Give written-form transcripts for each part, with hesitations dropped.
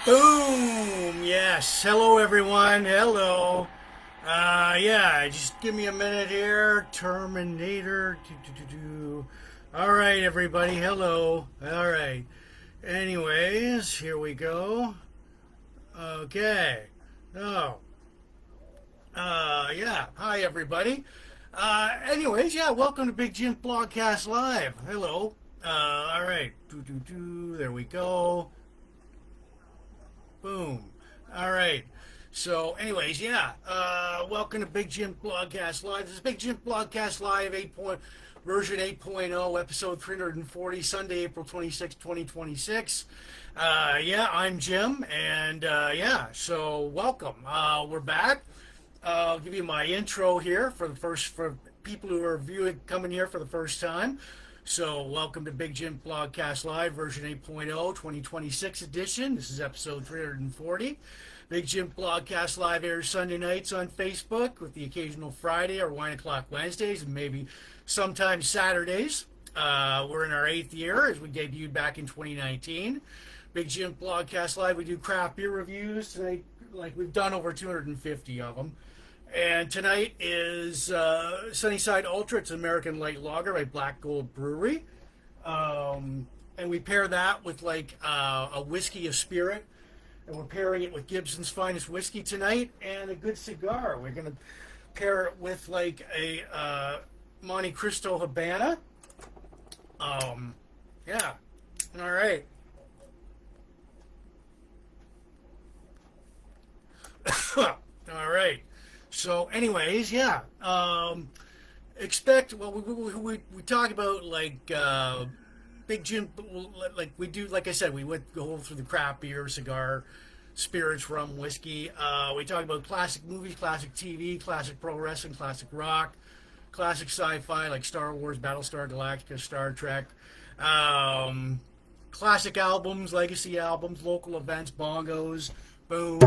Boom! Yes. Hello, everyone. Hello. Yeah, just give me a minute here. Terminator. All right, everybody. Hello. All right. Anyways, here we go. Okay. Oh, yeah. Hi, everybody. Anyways, yeah, welcome to Big Jims Blogcast Live. Hello. All right. There we go. Boom. All right. So, anyways, yeah. Welcome to Big Jims Blogcast Live. This is Big Jims Blogcast Live version 8.0, episode 340, Sunday, April 26, 2026. Yeah, I'm Jim, and yeah, so welcome. We're back. I'll give you my intro here for people who are coming here for the first time. So, welcome to Big Jims Blogcast Live, version 8.0, 2026 edition. This is episode 340. Big Jims Blogcast Live airs Sunday nights on Facebook with the occasional Friday or 1 o'clock Wednesdays and maybe sometimes Saturdays. We're in our 8th year as we debuted back in 2019. Big Jims Blogcast Live, we do craft beer reviews tonight, like we've done over 250 of them. And tonight is Sunnyside Ultra. It's an American light lager by Black Gold Brewery. And we pair that with like a whiskey, a spirit. And we're pairing it with Gibson's Finest Whiskey tonight and a good cigar. We're going to pair it with like a Monte Cristo Habana. Yeah. All right. All right. So, anyways, yeah. We talk about like Big Jim, like we do. Like I said, we would go through the craft beer, cigar, spirits, rum, whiskey. We talk about classic movies, classic TV, classic pro wrestling, classic rock, classic sci-fi like Star Wars, Battlestar Galactica, Star Trek. Classic albums, legacy albums, local events, bongos, boom.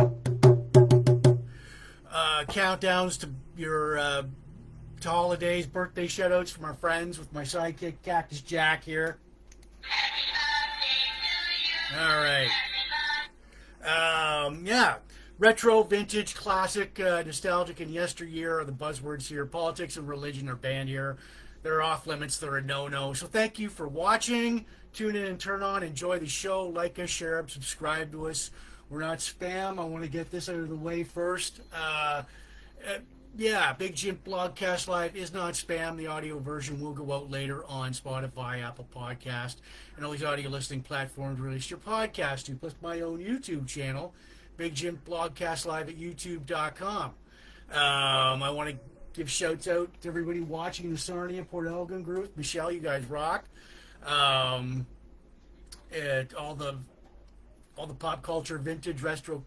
Countdowns to your to holidays, birthday shoutouts from our friends with my sidekick Cactus Jack here. All right. Yeah. Retro, vintage, classic, nostalgic, and yesteryear are the buzzwords here. Politics and religion are banned here. They're off limits. They're a no-no. So thank you for watching. Tune in and turn on. Enjoy the show. Like us, share us, subscribe to us. We're not spam. I want to get this out of the way first. Yeah, Big Jims Blogcast Live is not spam. The audio version will go out later on Spotify, Apple Podcast, and all these audio listening platforms release your podcast to, plus my own YouTube channel, Big Jims Blogcast Live at youtube.com. I want to give shouts out to everybody watching the Sarnia Port Elgin group. Michelle, you guys rock. And all the pop culture, vintage, retro,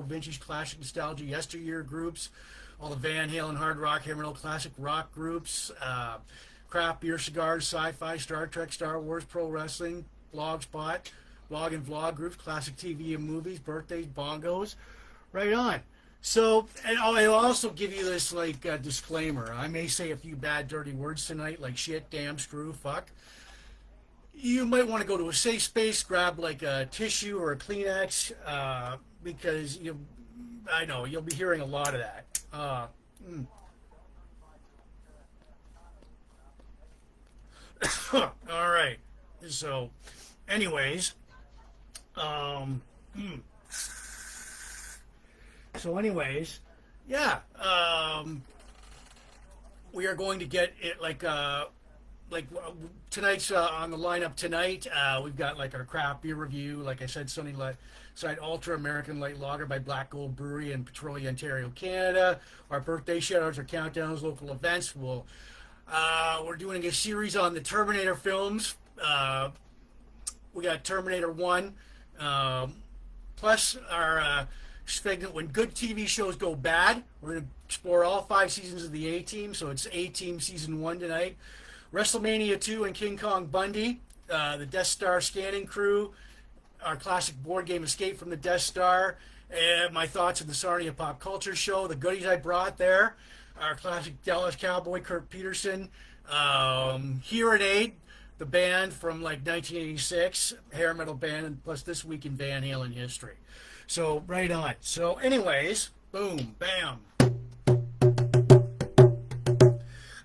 vintage, classic, nostalgia, yesteryear groups, all the Van Halen, hard rock, heavy metal, classic rock groups, craft beer, cigars, sci-fi, Star Trek, Star Wars, pro wrestling, blogspot, blog and vlog groups, classic TV and movies, birthdays, bongos, right on. So, and I'll also give you this like disclaimer. I may say a few bad, dirty words tonight, like shit, damn, screw, fuck. You might want to go to a safe space, grab like a tissue or a Kleenex, because I know you'll be hearing a lot of that. All right. So, anyways, yeah. We are going to get it like tonight's on the lineup tonight. We've got like our craft beer review. Like I said, Sunnyside Ultra American Light Lager by Black Gold Brewery in Petrolia, Ontario, Canada. Our birthday shoutouts, our countdowns, local events. We're doing a series on the Terminator films. We got Terminator 1, plus our segment When Good TV Shows Go Bad. We're going to explore all 5 seasons of the A Team. So it's A Team Season 1 tonight. Wrestlemania 2 and King Kong Bundy, the Death Star scanning crew, our classic board game Escape from the Death Star, and my thoughts on the Sarnia Pop Culture Show, the goodies I brought there, our classic Dallas Cowboy-Kurt Petersen, Hear and Aid, the band from like 1986, hair metal band, and plus This Week in Van Halen history. So right on. So anyways, boom, bam.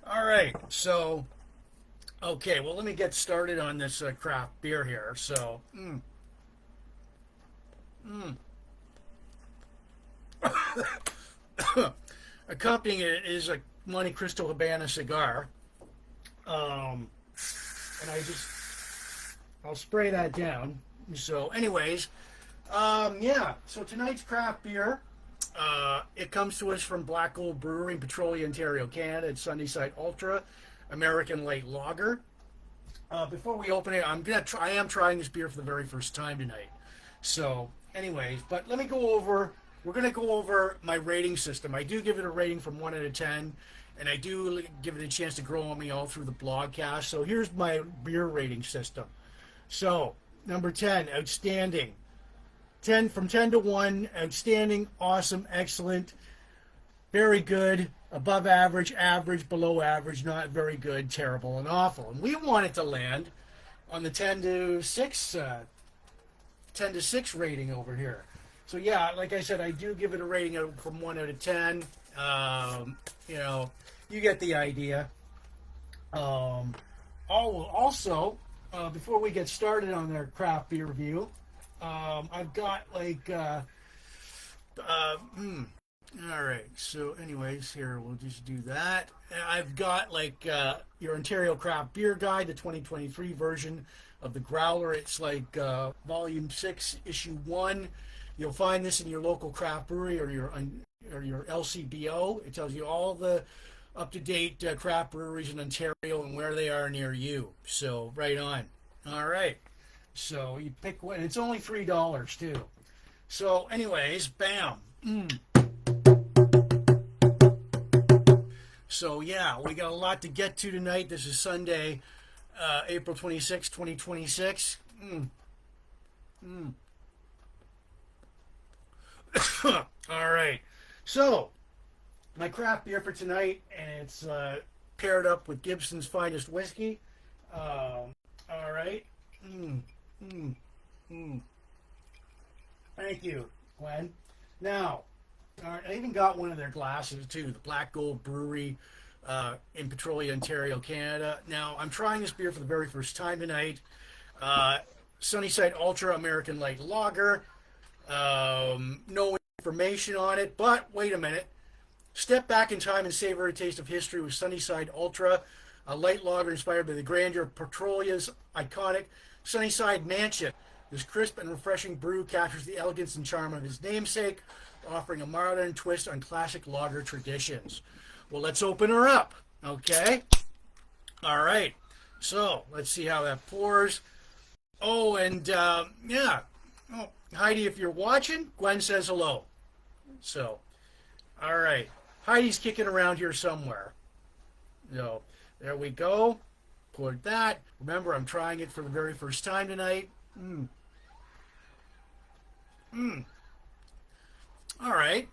All right. So okay. Well, let me get started on this craft beer here. So. Accompanying it is a Monte Cristo Habana cigar. And I'll spray that down. So anyways, yeah, so tonight's craft beer, it comes to us from Black Gold Brewery in Petrolia, Ontario, Canada. It's Sunnyside Ultra American Light Lager. Before we open it, I am trying this beer for the very first time tonight. So anyways, but let me go over, we're going to go over my rating system. I do give it a rating from 1 out of 10. And I do give it a chance to grow on me all through the blogcast. So here's my beer rating system. So, number 10, outstanding. 10 from 10 to 1, outstanding, awesome, excellent, very good, above average, average, below average, not very good, terrible, and awful. And we want it to land on the 10 to 6 rating over here. So yeah, like I said, I do give it a rating from 1 out of 10. You know, you get the idea. Also, before we get started on their craft beer review, I've got like, all right. So, anyways, here we'll just do that. I've got like your Ontario Craft Beer Guide, the 2023 version of the Growler. It's like Volume 6, Issue 1. You'll find this in your local craft brewery or your LCBO. It tells you all the up-to-date craft breweries in Ontario and where they are near you. So, right on. All right. So, you pick one. It's only $3, too. So, anyways, bam. So, yeah, we got a lot to get to tonight. This is Sunday, April 26, 2026. All right. So, my craft beer for tonight, and it's paired up with Gibson's Finest Whiskey. All right. Thank you, Glenn. Now, I even got one of their glasses, too, the Black Gold Brewery in Petrolia, Ontario, Canada. Now, I'm trying this beer for the very first time tonight. Sunnyside Ultra American Light Lager. No information on it, but wait a minute. Step back in time and savor a taste of history with Sunnyside Ultra, a light lager inspired by the grandeur of Petrolia's iconic Sunnyside Mansion. This crisp and refreshing brew captures the elegance and charm of its namesake, offering a modern twist on classic lager traditions. Well, let's open her up, okay? All right. So, let's see how that pours. Oh, and, yeah. Oh, Heidi, if you're watching, Gwen says hello. So, all right. Heidi's kicking around here somewhere. So, there we go. Poured that. Remember, I'm trying it for the very first time tonight. All right.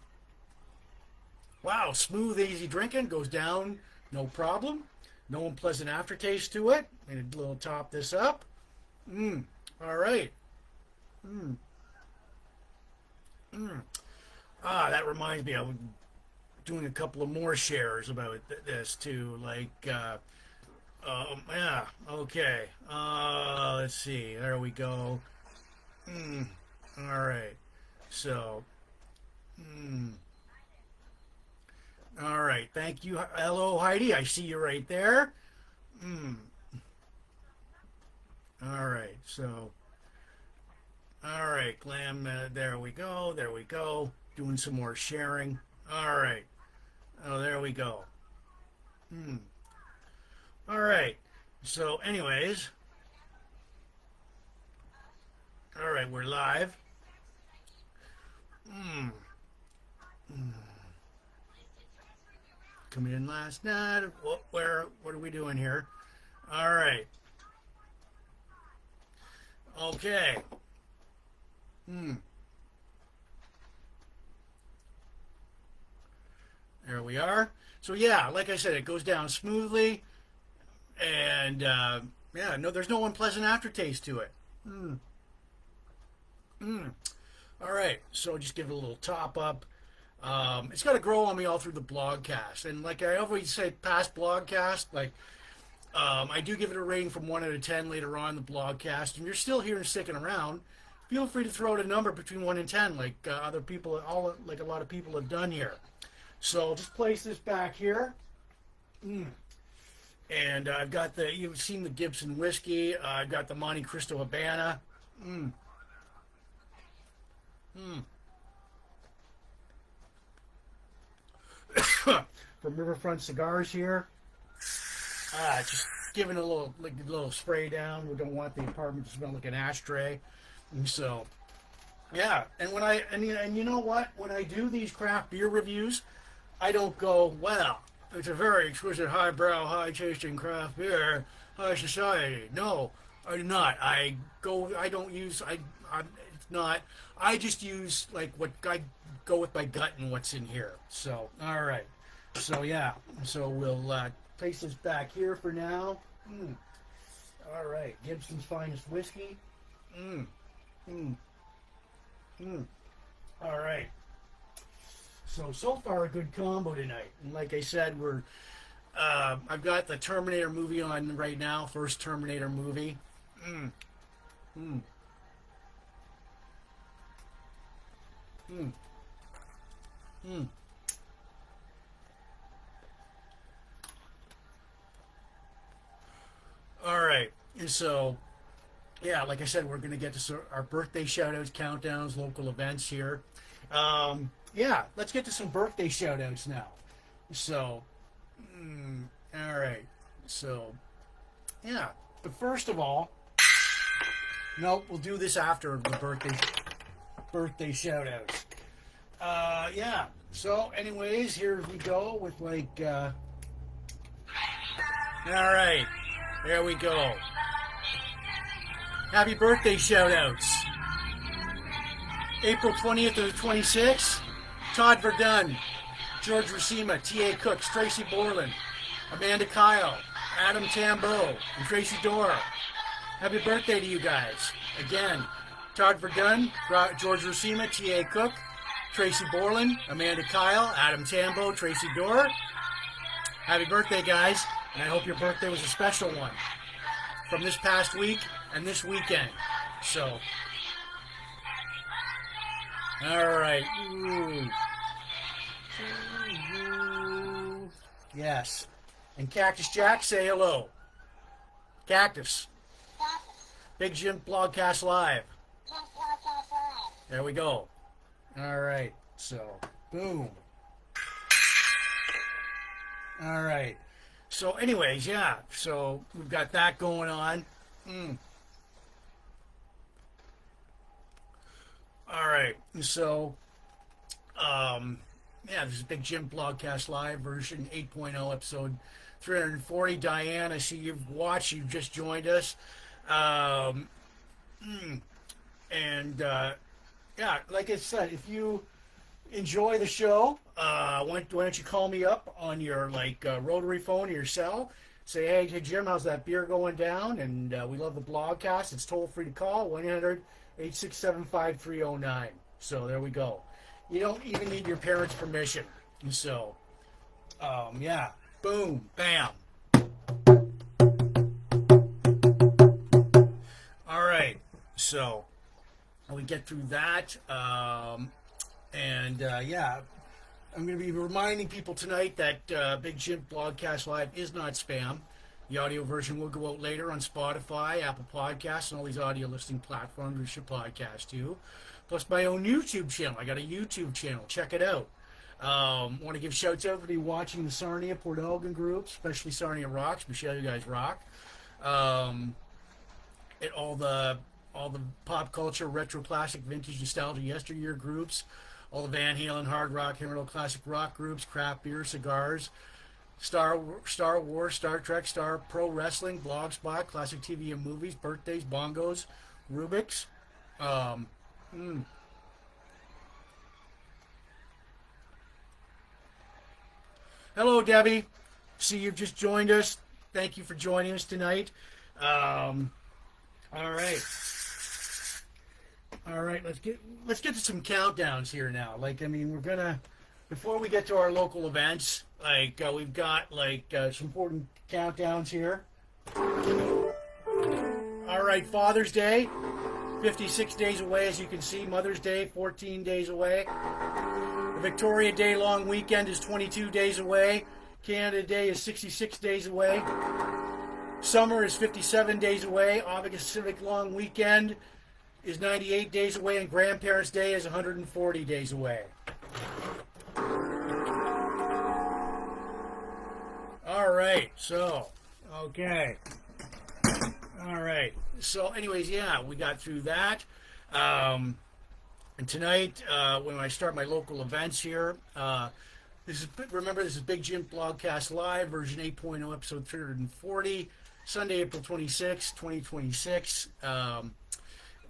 Wow, smooth, easy drinking. Goes down, no problem. No unpleasant aftertaste to it. And a little top this up. All right. That reminds me, I'm doing a couple of more shares about this too. Like, yeah, okay. Let's see. There we go. All right. So, all right. Thank you. Hello, Heidi. I see you right there. All right. So, all right, Glam. There we go. There we go. Doing some more sharing. All right. Oh, there we go. All right. So, anyways. All right, we're live. Coming in last night. What are we doing here? All right. Okay. There we are. So yeah, like I said, it goes down smoothly, and Yeah, no, there's no unpleasant aftertaste to it. Mm. Mm. All right, so just give it a little top up. It's got to grow on me all through the blogcast. And like I always say, past blogcast, like I do give it a rating from 1 out of 10 later on in the blogcast. And you're still here and sticking around, feel free to throw out a number between 1 and 10, like other people, like a lot of people have done here. So I'll just place this back here. Mm. And I've got you've seen the Gibson whiskey. I've got the Monte Cristo Habana. Mm. Mm. From Riverfront Cigars here. Just giving a little spray down. We don't want the apartment to smell like an ashtray. And so, yeah. And and you know what? When I do these craft beer reviews, I don't go, well, it's a very exquisite, highbrow, high-tasting craft beer, high society. No, I do not. I don't use. It's not. I just use like what I go with my gut and what's in here. So, all right. So yeah. So we'll place this back here for now. Mm. All right. Gibson's Finest Whiskey. Mm. Mm. Mm. All right. So far a good combo tonight. And like I said, I've got the Terminator movie on right now. First Terminator movie. Mm. Mm. Mm. Mm. All right. And so, yeah, like I said, we're going to get to our birthday shout-outs, countdowns, local events here. Yeah, let's get to some birthday shout-outs now. So, all right. So, yeah. But first of all, no, we'll do this after the birthday shout-outs. Yeah. So, anyways, here we go with all right. There we go. Happy birthday shout-outs. April 20th to the 26th, Todd Verdun, George Racima, T.A. Cooks, Tracy Borland, Amanda Kyle, Adam Tambo, and Tracy Dora. Happy birthday to you guys. Again, Todd Verdun, George Racima, T.A. Cook, Tracy Borland, Amanda Kyle, Adam Tambo, Tracy Dora. Happy birthday, guys. And I hope your birthday was a special one from this past week and this weekend. So, all right. Ooh. Yes. And Cactus Jack, say hello. Cactus. Big Jim Blogcast Live. There we go. All right. So, boom. All right. So, anyways, yeah. So, we've got that going on. All right. So, yeah, this is Big Jim Blogcast Live version 8.0, episode 340. Diane, I see you've watched. You've just joined us. Yeah, like I said, if you enjoy the show, why don't you call me up on your rotary phone or your cell? Say, hey Jim, how's that beer going down? And we love the blogcast. It's toll free to call 1-800-867-5309. So there we go. You don't even need your parents' permission. So, yeah, boom, bam. All right, so we get through that. Yeah, I'm going to be reminding people tonight that Big Jim Blogcast Live is not spam. The audio version will go out later on Spotify, Apple Podcasts, and all these audio listing platforms we should podcast to. Plus my own YouTube channel. I got a YouTube channel. Check it out. Want to give shouts out to watching the Sarnia Port Elgin groups, especially Sarnia Rocks. Michelle, you guys rock. All the pop culture, retro, classic, vintage, nostalgia, yesteryear groups. All the Van Halen, hard rock, heavy metal, classic rock groups, craft beer, cigars, Star Wars, Star Trek, Star Pro Wrestling, Blogspot, classic TV and movies, birthdays, bongos, Rubik's. Hello, Debbie. See, you've just joined us. Thank you for joining us tonight. All right. All right, let's get to some countdowns here now. Like, I mean, we're gonna before we get to our local events, like we've got some important countdowns here. All right, Father's Day, 56 days away, as you can see. Mother's Day, 14 days away. The Victoria Day long weekend is 22 days away. Canada Day is 66 days away. Summer is 57 days away. August Civic long weekend is 98 days away, and Grandparents' Day is 140 days away. All right, so, okay. All right, so anyways, yeah, we got through that. And tonight, when I start my local events here, remember, this is Big Jim Blogcast Live, version 8.0, episode 340, Sunday, April 26, 2026.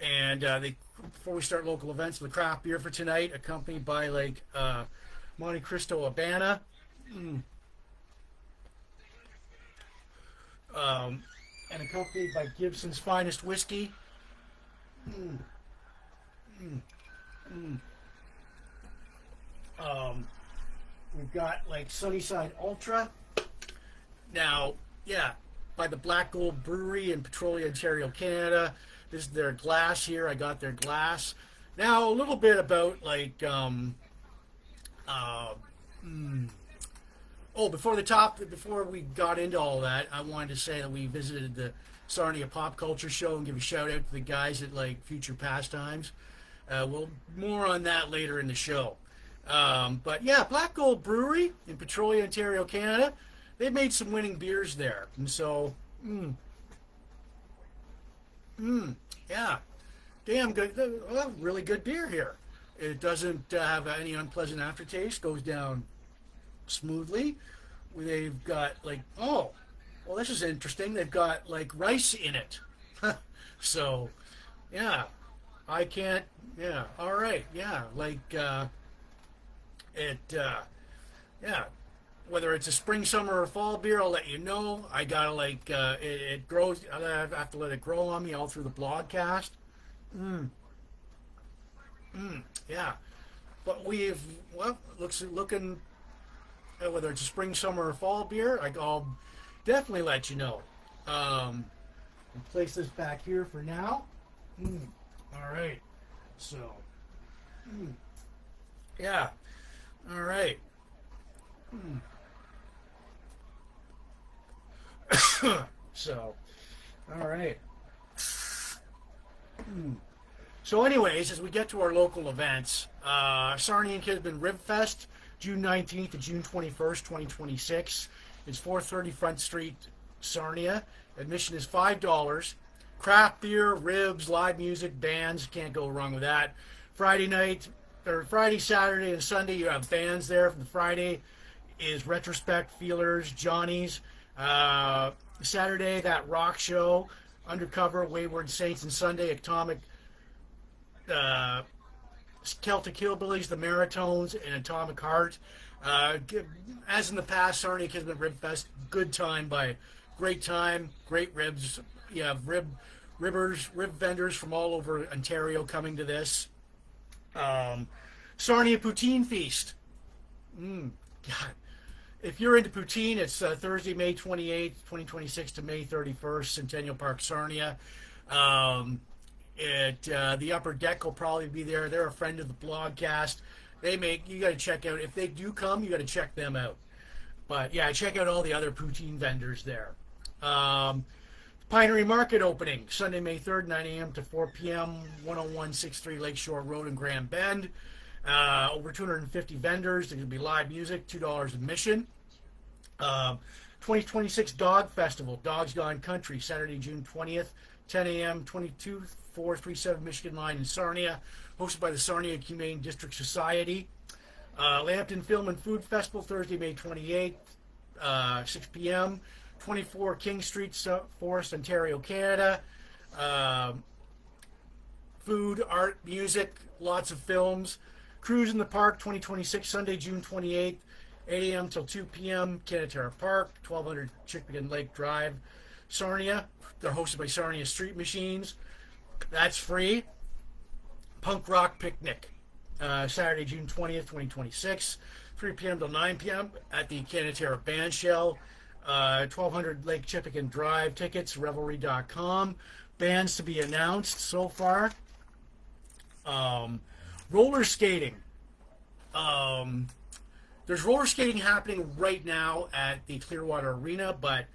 Before we start local events, the craft beer for tonight, accompanied by Monte Cristo Habana, and accompanied by Gibson's Finest Whiskey. We've got Sunnyside Ultra. Now, yeah, by the Black Gold Brewery in Petrolia, Ontario, Canada. This is their glass here. I got their glass. Now, a little bit about before we got into all that, I wanted to say that we visited the Sarnia Pop Culture Show and give a shout out to the guys at Future Pastimes. Well, more on that later in the show. But yeah, Black Gold Brewery in Petrolia, Ontario, Canada. They've made some winning beers there, and so. Yeah, damn good, really good beer here. It doesn't have any unpleasant aftertaste, goes down smoothly. They've got well, this is interesting. They've got rice in it. So, yeah, I can't, yeah, all right, yeah, yeah. Whether it's a spring, summer, or fall beer, I'll let you know. I gotta it grows. I have to let it grow on me all through the blogcast. Yeah, but looking whether it's a spring, summer, or fall beer, I'll definitely let you know. I'll place this back here for now. All right, so yeah, all right. So, all right. So, anyways, as we get to our local events, Sarnia and Kisbin Rib Fest, June 19th to June 21st, 2026. It's 430 Front Street, Sarnia. Admission is $5. Craft beer, ribs, live music, bands. Can't go wrong with that. Friday, Saturday, and Sunday, you have bands there. For the Friday is Retrospect, Feelers, Johnny's. Saturday, that rock show, Undercover, Wayward Saints, and Sunday, Atomic, Celtic Hillbillies, the Maritones, and Atomic Heart. As in the past, Sarnia Kismet Rib Fest, great time, great ribs. You have rib vendors from all over Ontario coming to this. Sarnia Poutine Feast. God. If you're into poutine, it's Thursday, May 28th, 2026 to May 31st, Centennial Park, Sarnia. The Upper Deck will probably be there. They're a friend of the blogcast. You got to check out, if they do come, you got to check them out. But yeah, check out all the other poutine vendors there. Pinery Market opening, Sunday, May 3rd, 9 a.m. to 4 p.m., 10163 Lakeshore Road in Grand Bend. Over 250 vendors. There's going to be live music, $2 admission. 2026 Dog Festival, Dogs Gone Country, Saturday, June 20th, 10 a.m., 22437 Michigan Line in Sarnia, hosted by the Sarnia Humane District Society. Lambton Film and Food Festival, Thursday, May 28th, 6 p.m., 24 King Street, Forest, Ontario, Canada. Food, art, music, lots of films. Cruise in the Park 2026, Sunday, June 28th, 8 a.m. till 2 p.m., Canatara Park, 1200 Chicken Lake Drive, Sarnia. They're hosted by Sarnia Street Machines. That's free. Punk Rock Picnic, Saturday, June 20th, 2026, 3 p.m. till 9 p.m. at the Canatera Band Shell, 1200 Lake Chippewa Drive. Tickets, revelry.com. Bands to be announced so far. Roller skating. There's roller skating happening right now at the Clearwater Arena, but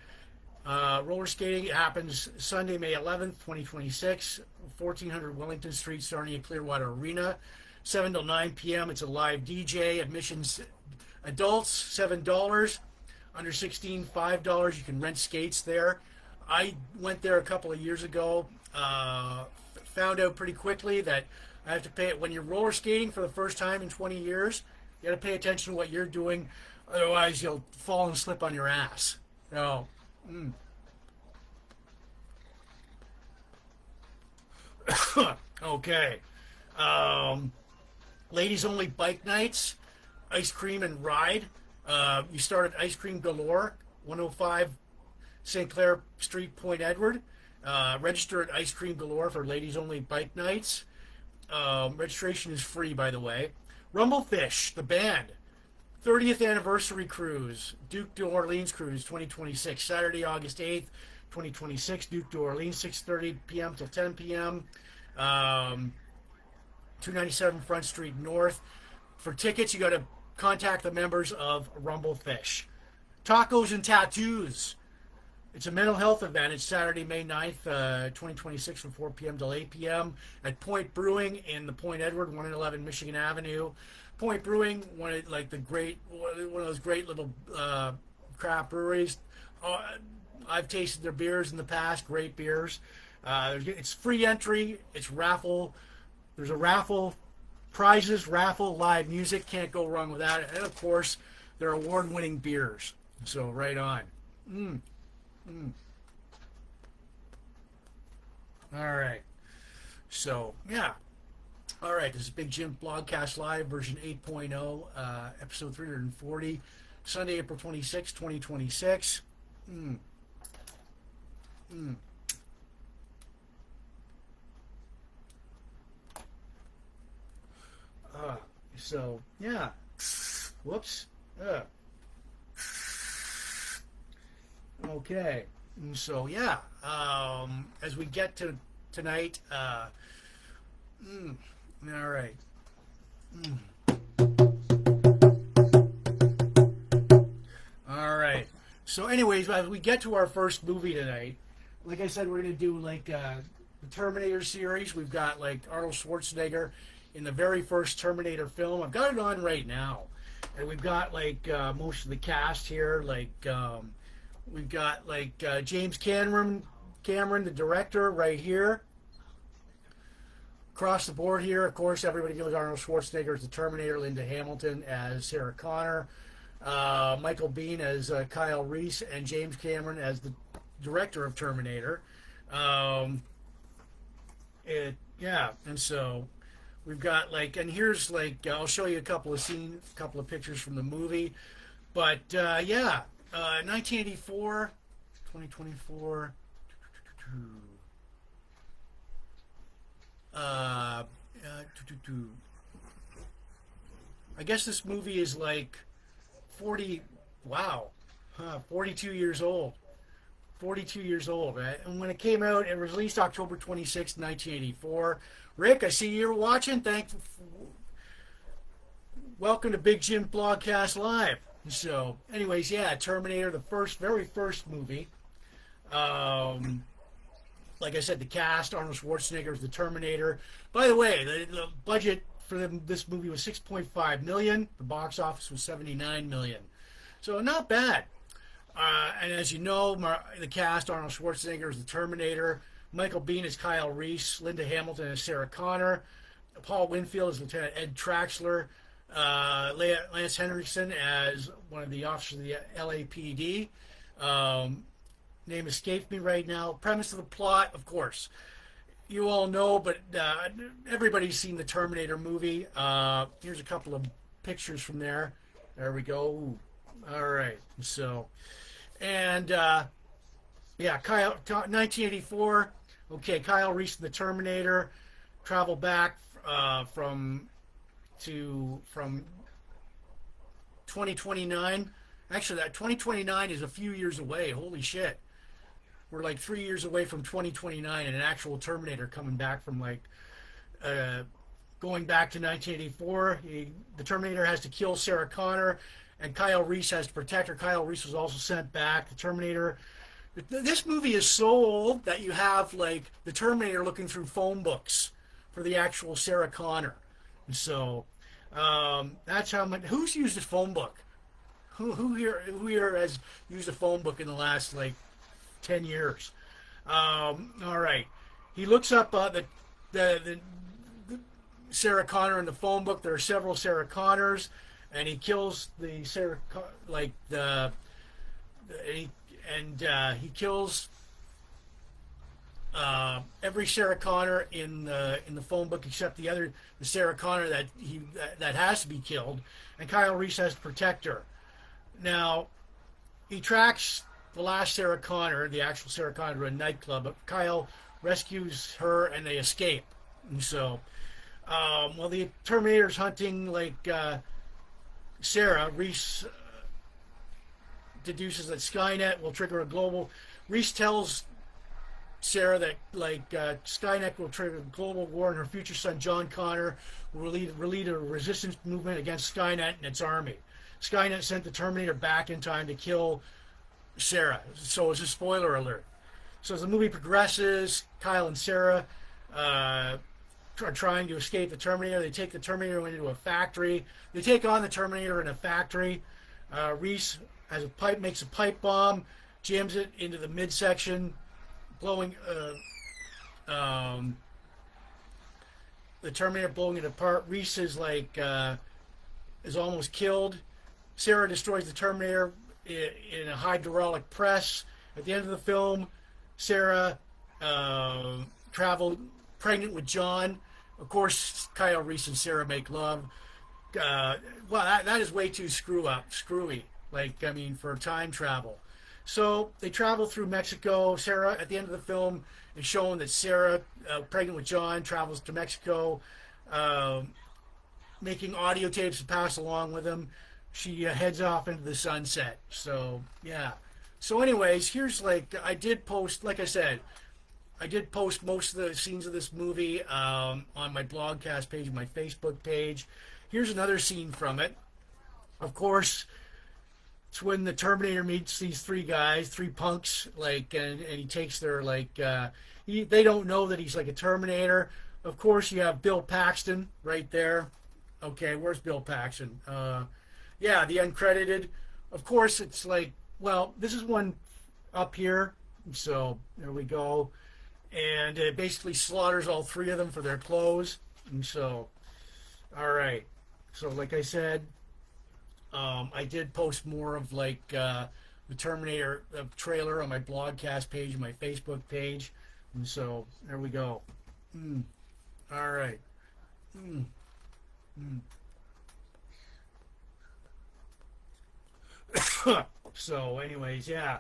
roller skating happens Sunday, May 11th, 2026, 1400 Wellington Street, Sarnia, Clearwater Arena, 7 till 9 p.m. It's a live DJ. Admissions, adults, $7. Under 16, $5. You can rent skates there. I went there a couple of years ago. Found out pretty quickly that I have to pay it when you're roller skating for the first time in 20 years. You got to pay attention to what you're doing, otherwise you'll fall and slip on your ass. So, okay. Ladies only bike nights, ice cream and ride. You start at Ice Cream Galore, 105 St. Clair Street, Point Edward. Register at Ice Cream Galore for ladies only bike nights. Registration is free, by the way. Rumblefish, the band, 30th anniversary cruise, Duke de Orleans cruise, 2026, Saturday, August 8th, 2026, Duke de Orleans, 6:30 p.m. till 10 p.m. 297 Front Street North. For tickets, you got to contact the members of Rumblefish. Tacos and Tattoos. It's a mental health event. It's Saturday, May 9th, 2026 from 4 p.m. till 8 p.m. at Point Brewing in the Point Edward, 111 Michigan Avenue. Point Brewing, one of those great little craft breweries. I've tasted their beers in the past. Great beers. It's free entry. It's raffle. There's a raffle. Prizes, raffle, live music. Can't go wrong with that. And, of course, they're award-winning beers. So, right on. All right. So, yeah. All right. This is Big Jim Blogcast Live, version 8.0, episode 340, Sunday, April 26, 2026. So, yeah. Whoops. Okay. So, yeah. As we get to tonight, all right. All right. So, anyways, as we get to our first movie tonight, like I said, we're going to do like the Terminator series. We've got like Arnold Schwarzenegger in the very first Terminator film. I've got it on right now. And we've got like most of the cast here. Like we've got like James Cameron, the director, right here. Across the board here, of course, everybody knows Arnold Schwarzenegger as the Terminator, Linda Hamilton as Sarah Connor, Michael Biehn as Kyle Reese, and James Cameron as the director of Terminator. And so we've got like, and here's like, I'll show you a couple of pictures from the movie. But 1984, 2024. I guess this movie is like 42 years old. 42 years old, right? And when it came out, it was released October 26, 1984. Rick, I see you're watching. Welcome to Big Jim Blogcast Live. So, anyways, Terminator, the very first movie. Like I said, the cast, Arnold Schwarzenegger is the Terminator. By the way, the budget for this movie was $6.5 million. The box office was $79 million. So not bad. And as you know, the cast, Arnold Schwarzenegger is the Terminator. Michael Biehn is Kyle Reese. Linda Hamilton is Sarah Connor. Paul Winfield is Lieutenant Ed Traxler. Lance Henriksen as one of the officers of the LAPD. Name escapes me right now. Premise of the plot, of course, you all know, but everybody's seen the Terminator movie. Here's a couple of pictures from there. There we go. Ooh. All right. So, and Yeah, 1984. Okay, Kyle Reese, the Terminator, travel back from 2029. Actually, that 2029 is a few years away. Holy shit. We're like 3 years away from 2029 and an actual Terminator coming back from uh, going back to 1984. The Terminator has to kill Sarah Connor, and Kyle Reese has to protect her. Kyle Reese was also sent back. The Terminator. This movie is so old that you have like the Terminator looking through phone books for the actual Sarah Connor. And so that's how much. Who's used a phone book? Who here has used a phone book in the last like 10 years? All right. He looks up the Sarah Connor in the phone book. There are several Sarah Connors, and he kills the Sarah like he, he kills every Sarah Connor in the phone book except the Sarah Connor that has to be killed, and Kyle Reese has to protect her. Now he tracks the last Sarah Connor, the actual Sarah Connor, to a nightclub, but Kyle rescues her and they escape. And so, while the Terminator's hunting Sarah, Reese deduces that Skynet will trigger a global. Reese tells Sarah that Skynet will trigger a global war, and her future son John Connor will lead a resistance movement against Skynet and its army. Skynet sent the Terminator back in time to kill Sarah. So it's a spoiler alert. So as the movie progresses, Kyle and Sarah are trying to escape the Terminator. They take the Terminator into a factory. They take on the Terminator in a factory. Reese makes a pipe bomb, jams it into the midsection, blowing the Terminator, blowing it apart. Reese is is almost killed. Sarah destroys the Terminator in a hydraulic press. At the end of the film, Sarah traveled pregnant with John. Of course, Kyle Reese and Sarah make love. Well, that is way too screwy. For time travel. So they travel through Mexico. Sarah, at the end of the film, is showing that Sarah, pregnant with John, travels to Mexico, making audio tapes to pass along with him. She heads off into the sunset. So, yeah. So, anyways, here's I did post, like I said, I did post most of the scenes of this movie on my blogcast page, my Facebook page. Here's another scene from it. Of course, it's when the Terminator meets these three punks, and he takes their, they don't know that he's a Terminator. Of course, you have Bill Paxton right there. Okay, where's Bill Paxton? Yeah, the uncredited. Of course, it's this is one up here. So there we go. And it basically slaughters all three of them for their clothes. And so, all right. So like I said, I did post more of the Terminator trailer on my blogcast page and my Facebook page. And so there we go. All right. So anyways, yeah.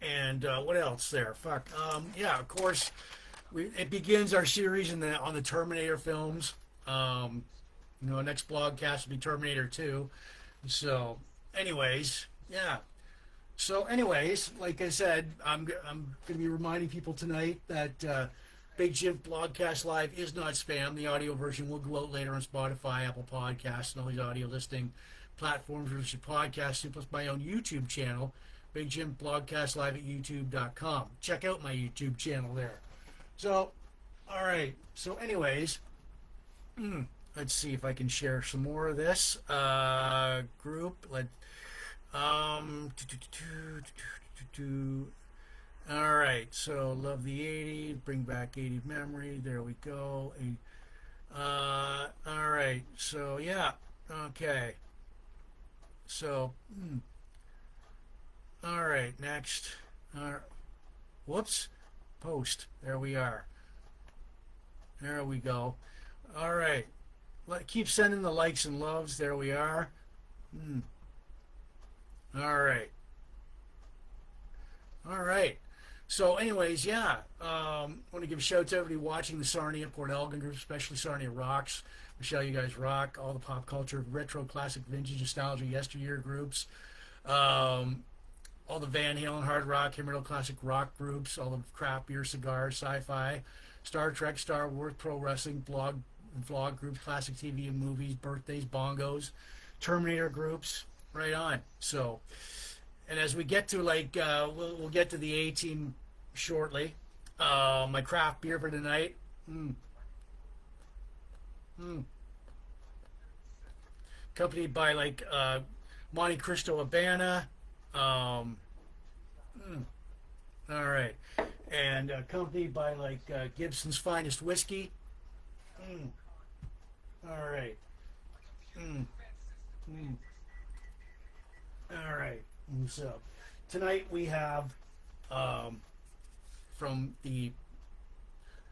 And what else there? Fuck. Yeah, of course, it begins our series on the Terminator films. Next blogcast will be Terminator 2. So, anyways, yeah. So, anyways, like I said, I'm going to be reminding people tonight that Big Jim Blogcast Live is not spam. The audio version will go out later on Spotify, Apple Podcasts, and all these audio listing platforms, which is podcast, plus my own YouTube channel, Big Jim Blogcast Live at youtube.com. Check out my YouTube channel there. So, all right. So, anyways, let's see if I can share some more of this group. All right. So, love the 80s, bring back 80s memory. There we go. All right. So, yeah. Okay. So, all right, next. Whoops. Post. There we are. There we go. All right. Keep sending the likes and loves. There we are. All right. All right. So, anyways, yeah. I want to give a shout out to everybody watching the Sarnia Port Elgin group, especially Sarnia Rocks. Michelle, you guys rock. All the pop culture, retro, classic, vintage, nostalgia, yesteryear groups. All the Van Halen, hard rock, heavy metal, classic rock groups. All the craft beer, cigars, sci-fi, Star Trek, Star Wars, pro wrestling, vlog groups, classic TV and movies, birthdays, bongos, Terminator groups. Right on. So, and as we get to we'll get to the A Team shortly. My craft beer for tonight. Accompanied by Monte Cristo Habana. All right, and accompanied by Gibson's Finest Whiskey. All right. All right. So tonight we have from the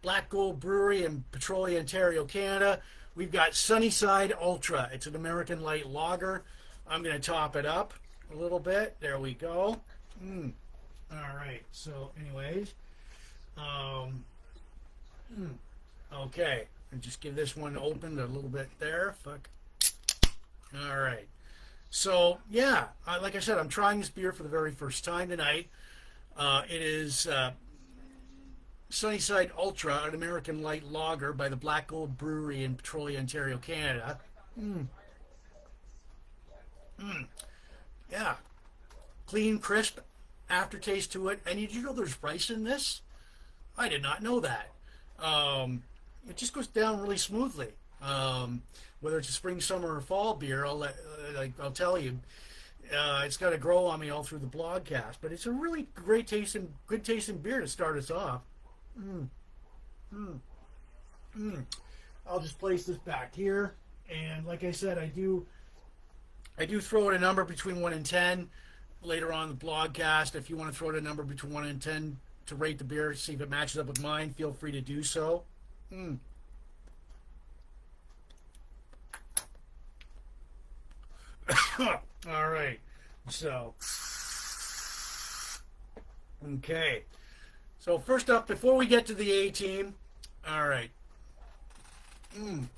Black Gold Brewery in Petrolia, Ontario, Canada. We've got Sunnyside Ultra. It's an American light lager. I'm going to top it up a little bit. There we go. All right. So, anyways, okay. And just give this one open a little bit there. Fuck. All right. So, yeah, like I said, I'm trying this beer for the very first time tonight. It is Sunnyside Ultra, an American light lager by the Black Gold Brewery in Petrolia, Ontario, Canada. Yeah. Clean, crisp aftertaste to it. And did you know there's rice in this? I did not know that. It just goes down really smoothly. Whether it's a spring, summer, or fall beer, I'll tell you, it's got to grow on me all through the blogcast. But it's a really great tasting, good tasting beer to start us off. I'll just place this back here, and like I said, I do throw in a number between 1 and 10 later on in the blogcast. If you want to throw in a number between 1 and 10 to rate the beer, see if it matches up with mine, feel free to do so. All right. So, okay. So first up, before we get to the A Team, all right.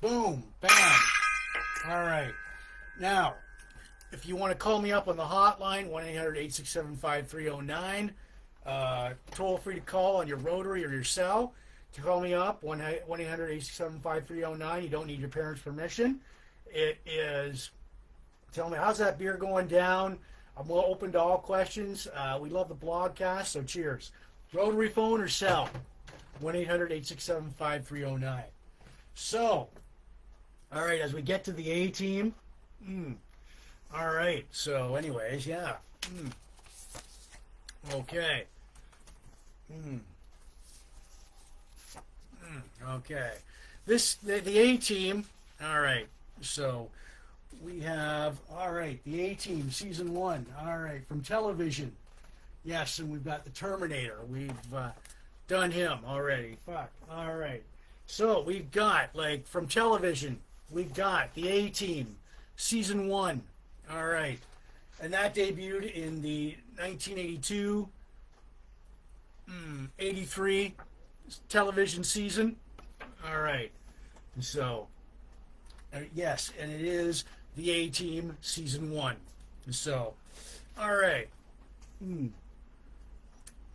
Boom, bam. All right. Now, if you want to call me up on the hotline, 1-800-867-5309. Toll free to call on your rotary or your cell. To call me up, 1-800-867-5309. You don't need your parents' permission. It is, tell me, how's that beer going down? I'm open to all questions. We love the blogcast, so cheers. Rotary phone or cell, 1-800-867-5309. So, all right, as we get to the A Team, all right, so anyways, yeah, okay, okay, the A Team, all right, so we have, all right, the A Team, Season 1, all right, from television. Yes, and we've got the Terminator. We've done him already. Fuck. All right. So we've got, from television, we've got the A Team, Season 1. All right. And that debuted in the 1982, 83 television season. All right. So, yes, and it is the A Team, Season 1. So, all right.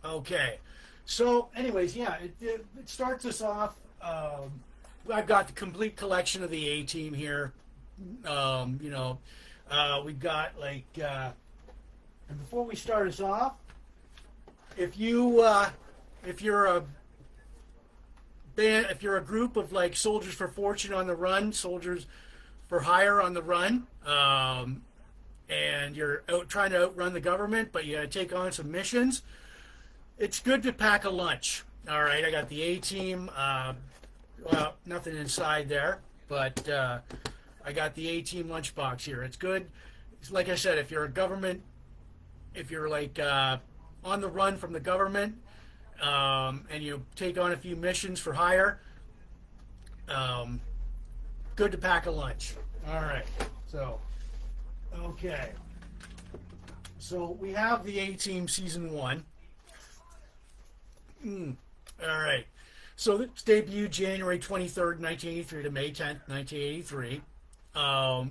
Okay, so anyways, yeah, it starts us off. I've got the complete collection of the A Team here. We've got and before we start us off, if you're a band, if you're a group of Soldiers for Fortune on the run, Soldiers for Hire on the run, and you're trying to outrun the government, but you got to take on some missions. It's good to pack a lunch. All right, I got the A Team. Well, nothing inside there, but I got the A Team lunchbox here. It's good. Like I said, if you're a government, if you're on the run from the government, and you take on a few missions for hire, good to pack a lunch. All right, so, okay. So we have the A Team season 1. All right. So this debuted January 23rd, 1983 to May 10th, 1983.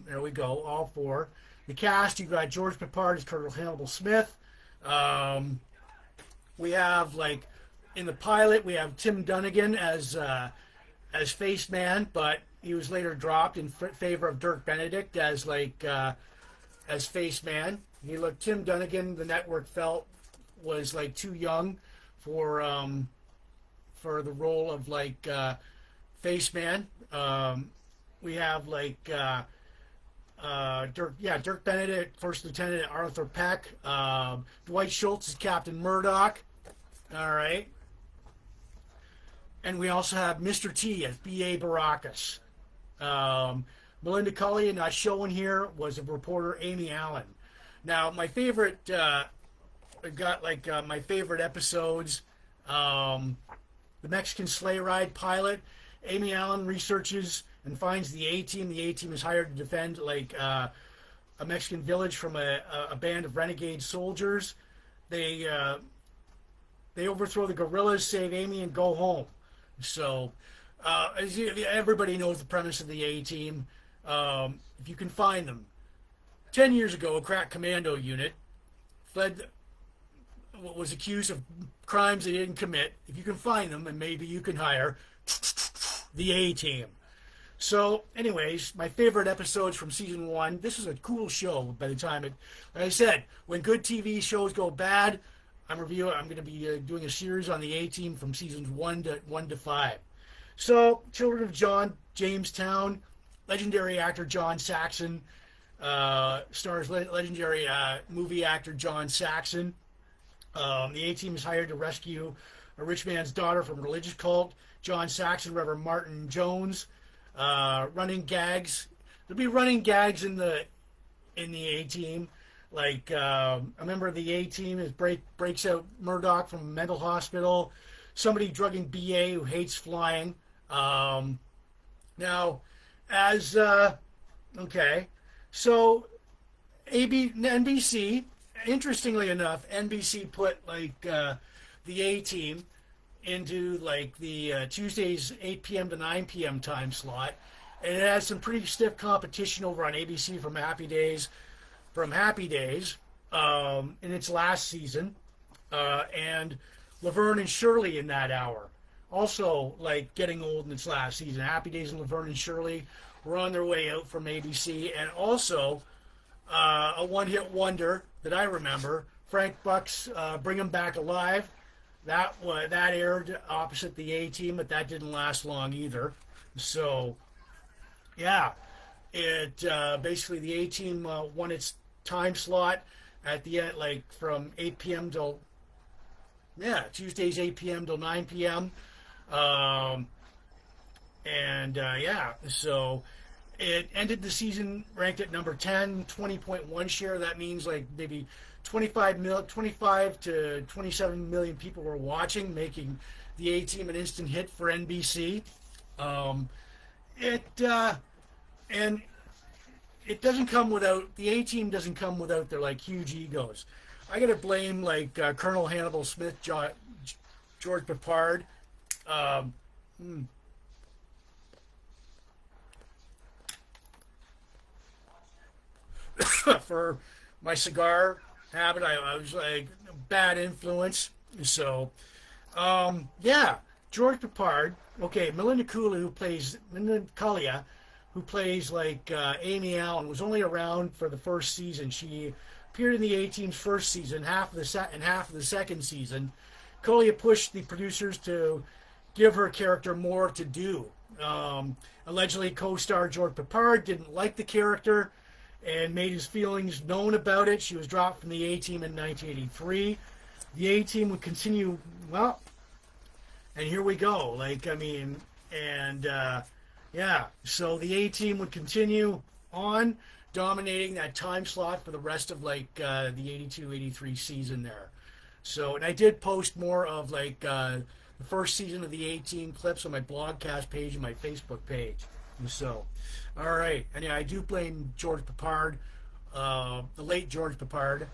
There we go, all 4. The cast, you got George Peppard as Colonel Hannibal Smith. We have, like, in the pilot, we have Tim Dunnigan as Face Man, but he was later dropped in favor of Dirk Benedict as Face Man. Tim Dunnigan, the network felt, was like too young for the role of Face Man. We have Dirk Benedict, First Lieutenant Arthur Peck. Dwight Schultz is Captain Murdoch. All right. And we also have Mr. T as B.A. Baracus. Melinda Cully, not shown here, was a reporter, Amy Allen. Now, my favorite, my favorite episodes, the Mexican sleigh ride pilot. Amy Allen researches and finds the A-Team. The A-Team is hired to defend a Mexican village from a band of renegade soldiers. They overthrow the guerrillas, save Amy, and go home. So, everybody knows the premise of the A-Team. If you can find them. 10 years ago, a crack commando unit was accused of crimes they didn't commit. If you can find them, and maybe you can hire the A-Team. So, anyways, my favorite episodes from season 1. This is a cool show by the time it... Like I said, when good TV shows go bad, I'm going to be doing a series on the A-Team from seasons 1 to 5. So, Children of John, Jamestown, legendary actor John Saxon, stars legendary movie actor John Saxon. The A-Team is hired to rescue a rich man's daughter from a religious cult. John Saxon, Reverend Martin Jones. Running gags. There'll be running gags in the A-Team. A member of the A-Team breaks out Murdoch from a mental hospital. Somebody drugging B.A. who hates flying. So NBC, interestingly enough, NBC put the A-Team into the Tuesdays 8 p.m. to 9 p.m. time slot, and it has some pretty stiff competition over on ABC from Happy Days in its last season, and Laverne and Shirley in that hour. Also, getting old in its last season. Happy Days and Laverne and Shirley were on their way out from ABC, and also a one-hit wonder that I remember, Frank Buck's Bring 'Em Back Alive. That aired opposite the A-Team, but that didn't last long either. So, yeah, it basically the A-Team won its time slot at the end, from 8 p.m. till Tuesdays 8 p.m. till 9 p.m. So it ended the season ranked at number 10, 20.1 share. That means maybe 25 to 27 million people were watching, making the A-Team an instant hit for NBC. And it doesn't come without, the A-Team doesn't come without their huge egos. I gotta blame Colonel Hannibal Smith, George Peppard. For my cigar habit, I was bad influence. So, George Peppard. Okay, Melinda Cully, who plays Amy Allen, was only around for the first season. She appeared in the A-Team's first season, half of the second season. Cully pushed the producers to give her character more to do. Allegedly, co-star George Peppard didn't like the character and made his feelings known about it. She was dropped from the A-Team in 1983. The A-Team would continue, and here we go. So the A-Team would continue on, dominating that time slot for the rest of the 82-83 season there. So, and I did post more of the first season of the A-Team clips on my Blogcast page and my Facebook page. So, all right. And I do blame George Peppard, the late George Peppard,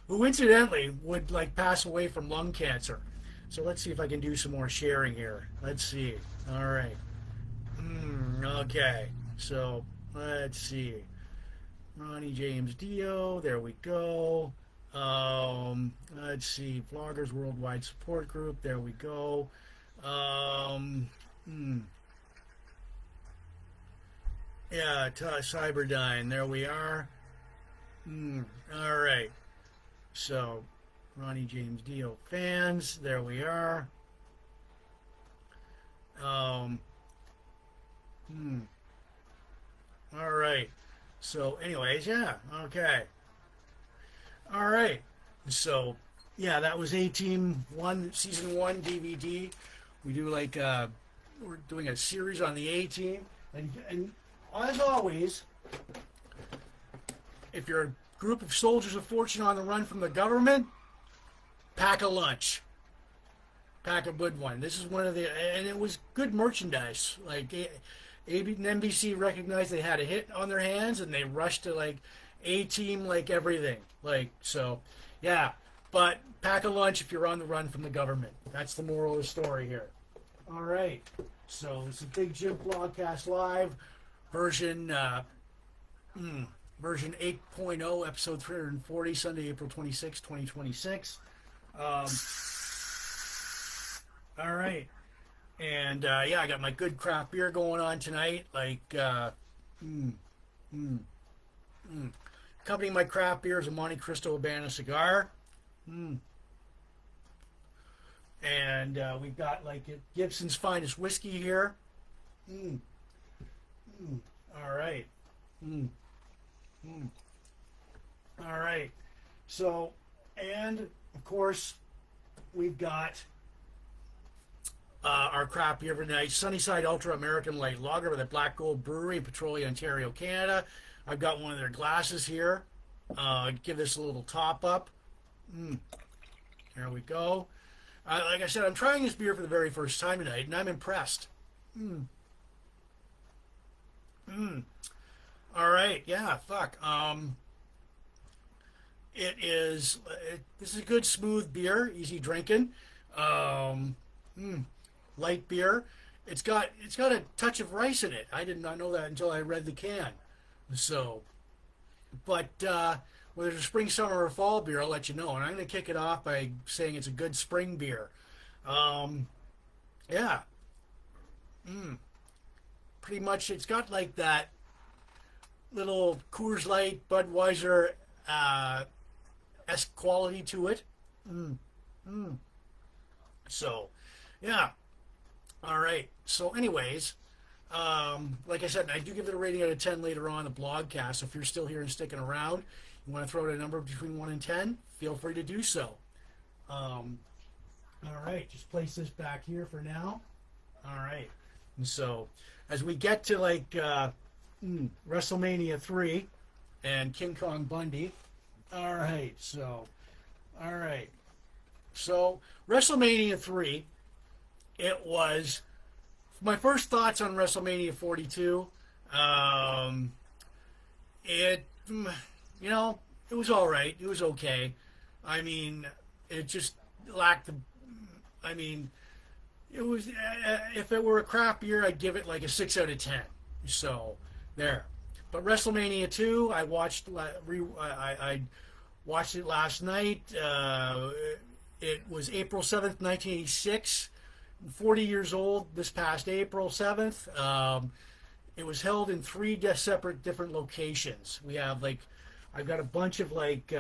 who incidentally would like pass away from lung cancer. So let's see if I can do some more sharing here. Let's see. All right. Okay. So let's see. Ronnie James Dio. There we go. Let's see. Vloggers Worldwide Support Group. There we go. Yeah, Cyberdyne. There we are. All right. So, Ronnie James Dio fans. There we are. All right. So, anyways, yeah. Okay. All right. So, yeah, that was A Team Season 1 DVD. We do like we're doing a series on the A Team, and as always, if you're a group of soldiers of fortune on the run from the government, pack a lunch. Pack a good one. This is one of the, and it was good merchandise. Like NBC recognized they had a hit on their hands, and they rushed to like A Team, like everything. Like, so, yeah. But pack a lunch if you're on the run from the government. That's the moral of the story here. All right. So it's a Big Jim Blogcast Live version 8.0, episode 340, Sunday, April 26, 2026. All right. And yeah, I got my good craft beer going on tonight. Like, accompanying my craft beer is a Monte Cristo Habana cigar. And we've got like Gibson's Finest Whiskey here. All right. All right. So, and of course, we've got our craft beer tonight, Sunnyside Ultra American Light Lager with a Black Gold Brewery in Petrolia, Ontario, Canada. I've got one of their glasses here. Give this a little top up. There we go. Like I said, I'm trying this beer for the very first time tonight, and I'm impressed. All right, yeah, fuck. This is a good, smooth beer, easy drinking. Light beer. It's got a touch of rice in it. I did not know that until I read the can. So, but whether it's a spring, summer, or fall beer, I'll let you know. And I'm going to kick it off by saying it's a good spring beer. Yeah. Pretty much, it's got like that little Coors Light, Budweiser esque quality to it. So, yeah. All right. So, anyways, like I said, I do give it a rating out of 10 later on in the blogcast. So if you're still here and sticking around, you want to throw out a number between 1 and 10, feel free to do so. All right, just place this back here for now. All right. And so as we get to like WrestleMania 3 and King Kong Bundy. All right. So WrestleMania 3, it was my first thoughts on WrestleMania 42. It was all right. It was okay. I mean, it just lacked the. I mean, it was. If it were a crap year, I'd give it like a 6 out of 10. So there. But WrestleMania 2, I watched. I watched it last night. It was April 7th, 1986. 40 years old this past April 7th. It was held in 3 separate different locations. We have like, I've got a bunch of like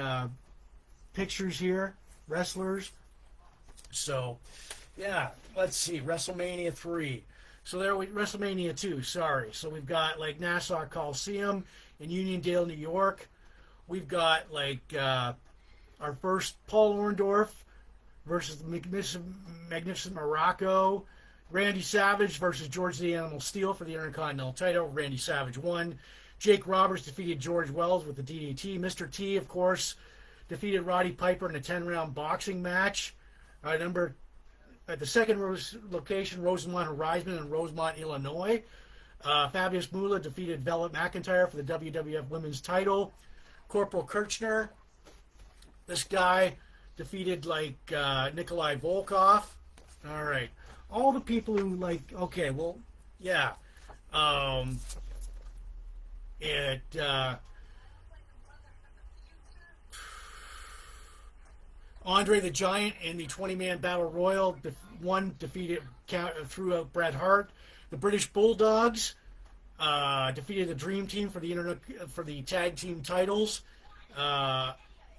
pictures here, wrestlers. So, yeah, let's see, WrestleMania 3. So WrestleMania 2, sorry. So we've got like Nassau Coliseum in Uniondale, New York. We've got like our first Paul Orndorff versus the Magnificent Morocco. Randy Savage versus George the Animal Steele for the Intercontinental title. Randy Savage won. Jake Roberts defeated George Wells with the DDT. Mr. T, of course, defeated Roddy Piper in a 10-round boxing match. At the second location, Rosemont Horizon in Rosemont, Illinois. Fabius Moolah defeated Velvet McIntyre for the WWF Women's title. Corporal Kirchner This guy defeated like Nikolai Volkov. All right. All the people who like, okay, well, yeah. It Andre the Giant in the 20-man battle royal defeated threw out Bret Hart. The British Bulldogs defeated the Dream Team for the tag team titles.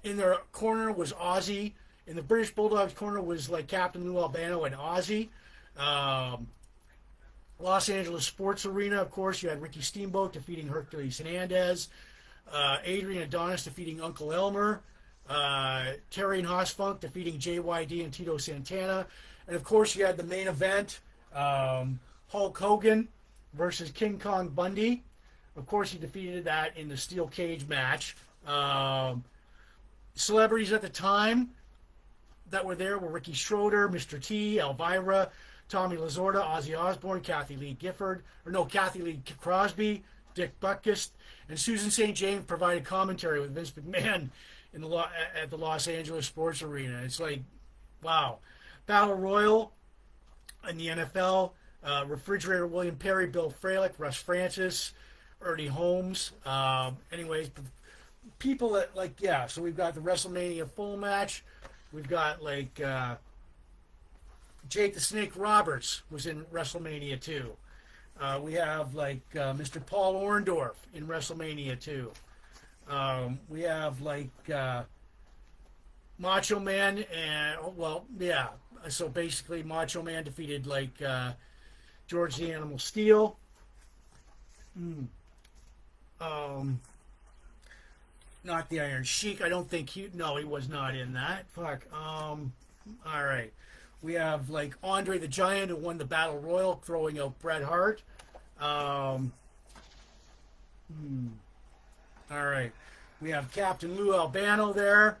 In their corner was Ozzy. In the British Bulldogs corner was like Captain Lou Albano and Ozzy. Los Angeles Sports Arena, of course, you had Ricky Steamboat defeating Hercules Hernandez. Adrian Adonis defeating Uncle Elmer. Terry and Haas-Funk defeating JYD and Tito Santana. And of course, you had the main event, Hulk Hogan versus King Kong Bundy. Of course, he defeated that in the steel cage match. Celebrities at the time that were there were Ricky Schroeder, Mr. T, Elvira, Tommy Lasorda, Ozzy Osbourne, Kathy Lee Crosby, Dick Butkus, and Susan St. James provided commentary with Vince McMahon at the Los Angeles Sports Arena. It's like, wow. Battle Royal in the NFL, Refrigerator William Perry, Bill Fralick, Russ Francis, Ernie Holmes. Anyways, people that, like, yeah, so we've got the WrestleMania full match. We've got, like, Jake the Snake Roberts was in WrestleMania 2. We have, like, Mr. Paul Orndorff in WrestleMania 2. We have, like, Macho Man and, well, yeah. So basically, Macho Man defeated, like, George the Animal Steel. Not the Iron Sheik. I don't think he was not in that. Fuck. All right. We have, like, Andre the Giant, who won the Battle Royal, throwing out Bret Hart. All right. We have Captain Lou Albano there.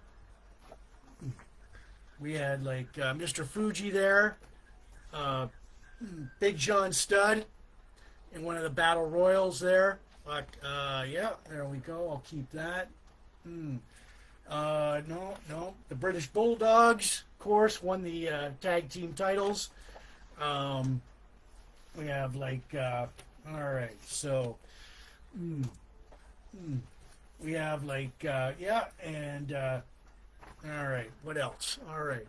We had, like, Mr. Fuji there. Big John Studd in one of the Battle Royals there. But, yeah, there we go. I'll keep that. No. The British Bulldogs, of course, won the tag team titles. We have, like, all right, so, we have, like, yeah, and, all right, what else? All right.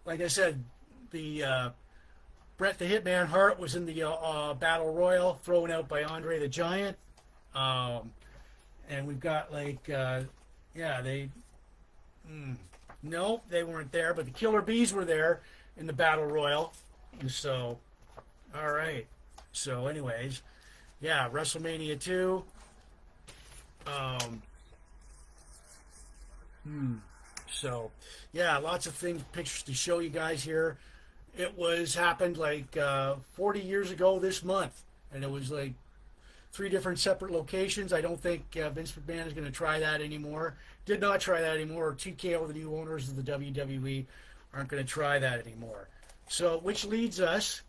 Like I said, the Bret the Hitman Hart was in the Battle Royal, thrown out by Andre the Giant. And we've got, like, yeah, no, they weren't there, but the Killer Bees were there in the Battle Royal. So, all right. So, anyways, yeah, WrestleMania 2. So, yeah, lots of pictures to show you guys here. It happened like 40 years ago this month, and it was like 3 different separate locations. I don't think Vince McMahon is going to try that anymore. Did not try that anymore. TKO, the new owners of the WWE, aren't going to try that anymore. So, which leads us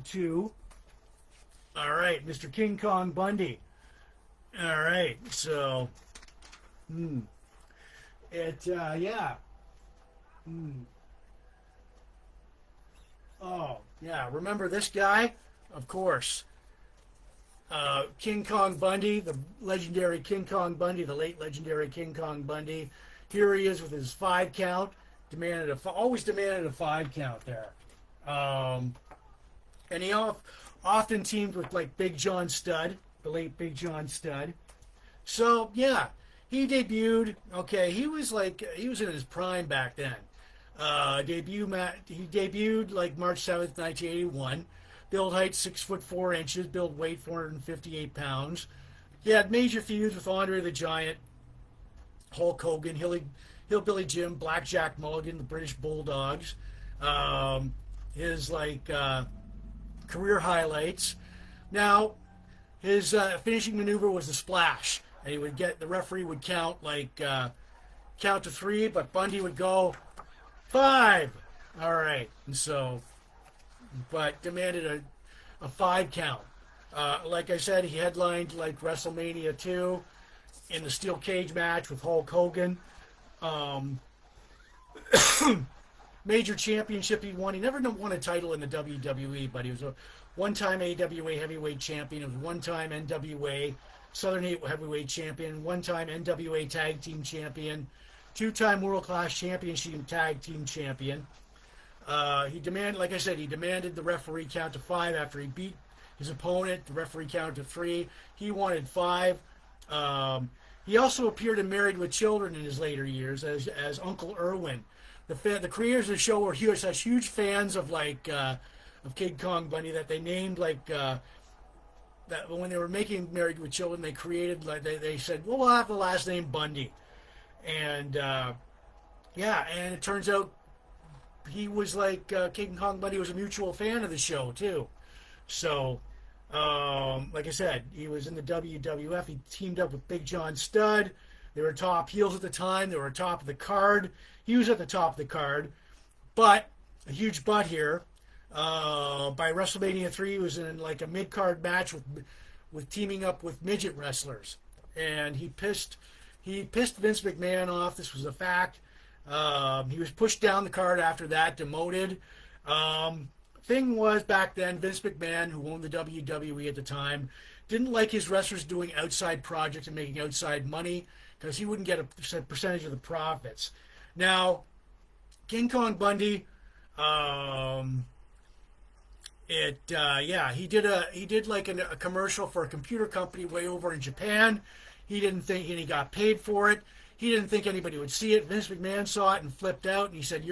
to, all right, Mr. King Kong Bundy. All right, so, yeah. Oh, yeah, remember this guy? Of course. King Kong Bundy, the legendary King Kong Bundy, the late legendary King Kong Bundy. Here he is with his 5 count. Always demanded a 5 count there. And he often teamed with, like, Big John Studd, the late Big John Studd. So, yeah, he debuted. Okay, he was in his prime back then. He debuted, like, March 7th, 1981. Build height 6'4". Build weight 458 pounds. He had major feuds with Andre the Giant, Hulk Hogan, Hillbilly Jim, Blackjack Mulligan, the British Bulldogs. His, like, career highlights. Now, his finishing maneuver was the splash, and the referee would count to 3, but Bundy would go 5. All right, and so, but demanded a 5 count. Like I said, he headlined, like, WrestleMania 2. in the steel cage match with Hulk Hogan. Um, Major championship he won. He never won a title in the WWE, but he was a one-time AWA heavyweight champion. He was one-time NWA Southern Heavyweight champion, one-time NWA Tag Team champion, two-time World Class Championship Tag Team champion. He demanded, like I said, he demanded the referee count to 5 after he beat his opponent. The referee counted to 3. He wanted 5. He also appeared in Married with Children in his later years as Uncle Irwin. The creators of the show were such huge fans of of King Kong Bundy that they named that when they were making Married with Children, they created they said, well, we'll have the last name Bundy, and and it turns out he was King Kong Bundy was a mutual fan of the show too. So, like I said, he was in the WWF. He teamed up with Big John Studd. They were top heels at the time. They were top of the card. He was at the top of the card. But, a huge but here, by WrestleMania 3, he was in a mid-card match with teaming up with midget wrestlers. And he pissed Vince McMahon off. This was a fact. He was pushed down the card after that, demoted. Thing was, back then, Vince McMahon, who owned the WWE at the time, didn't like his wrestlers doing outside projects and making outside money because he wouldn't get a percentage of the profits. Now, King Kong Bundy, he did a commercial for a computer company way over in Japan. He didn't think, and he got paid for it. He didn't think anybody would see it. Vince McMahon saw it and flipped out, and he said,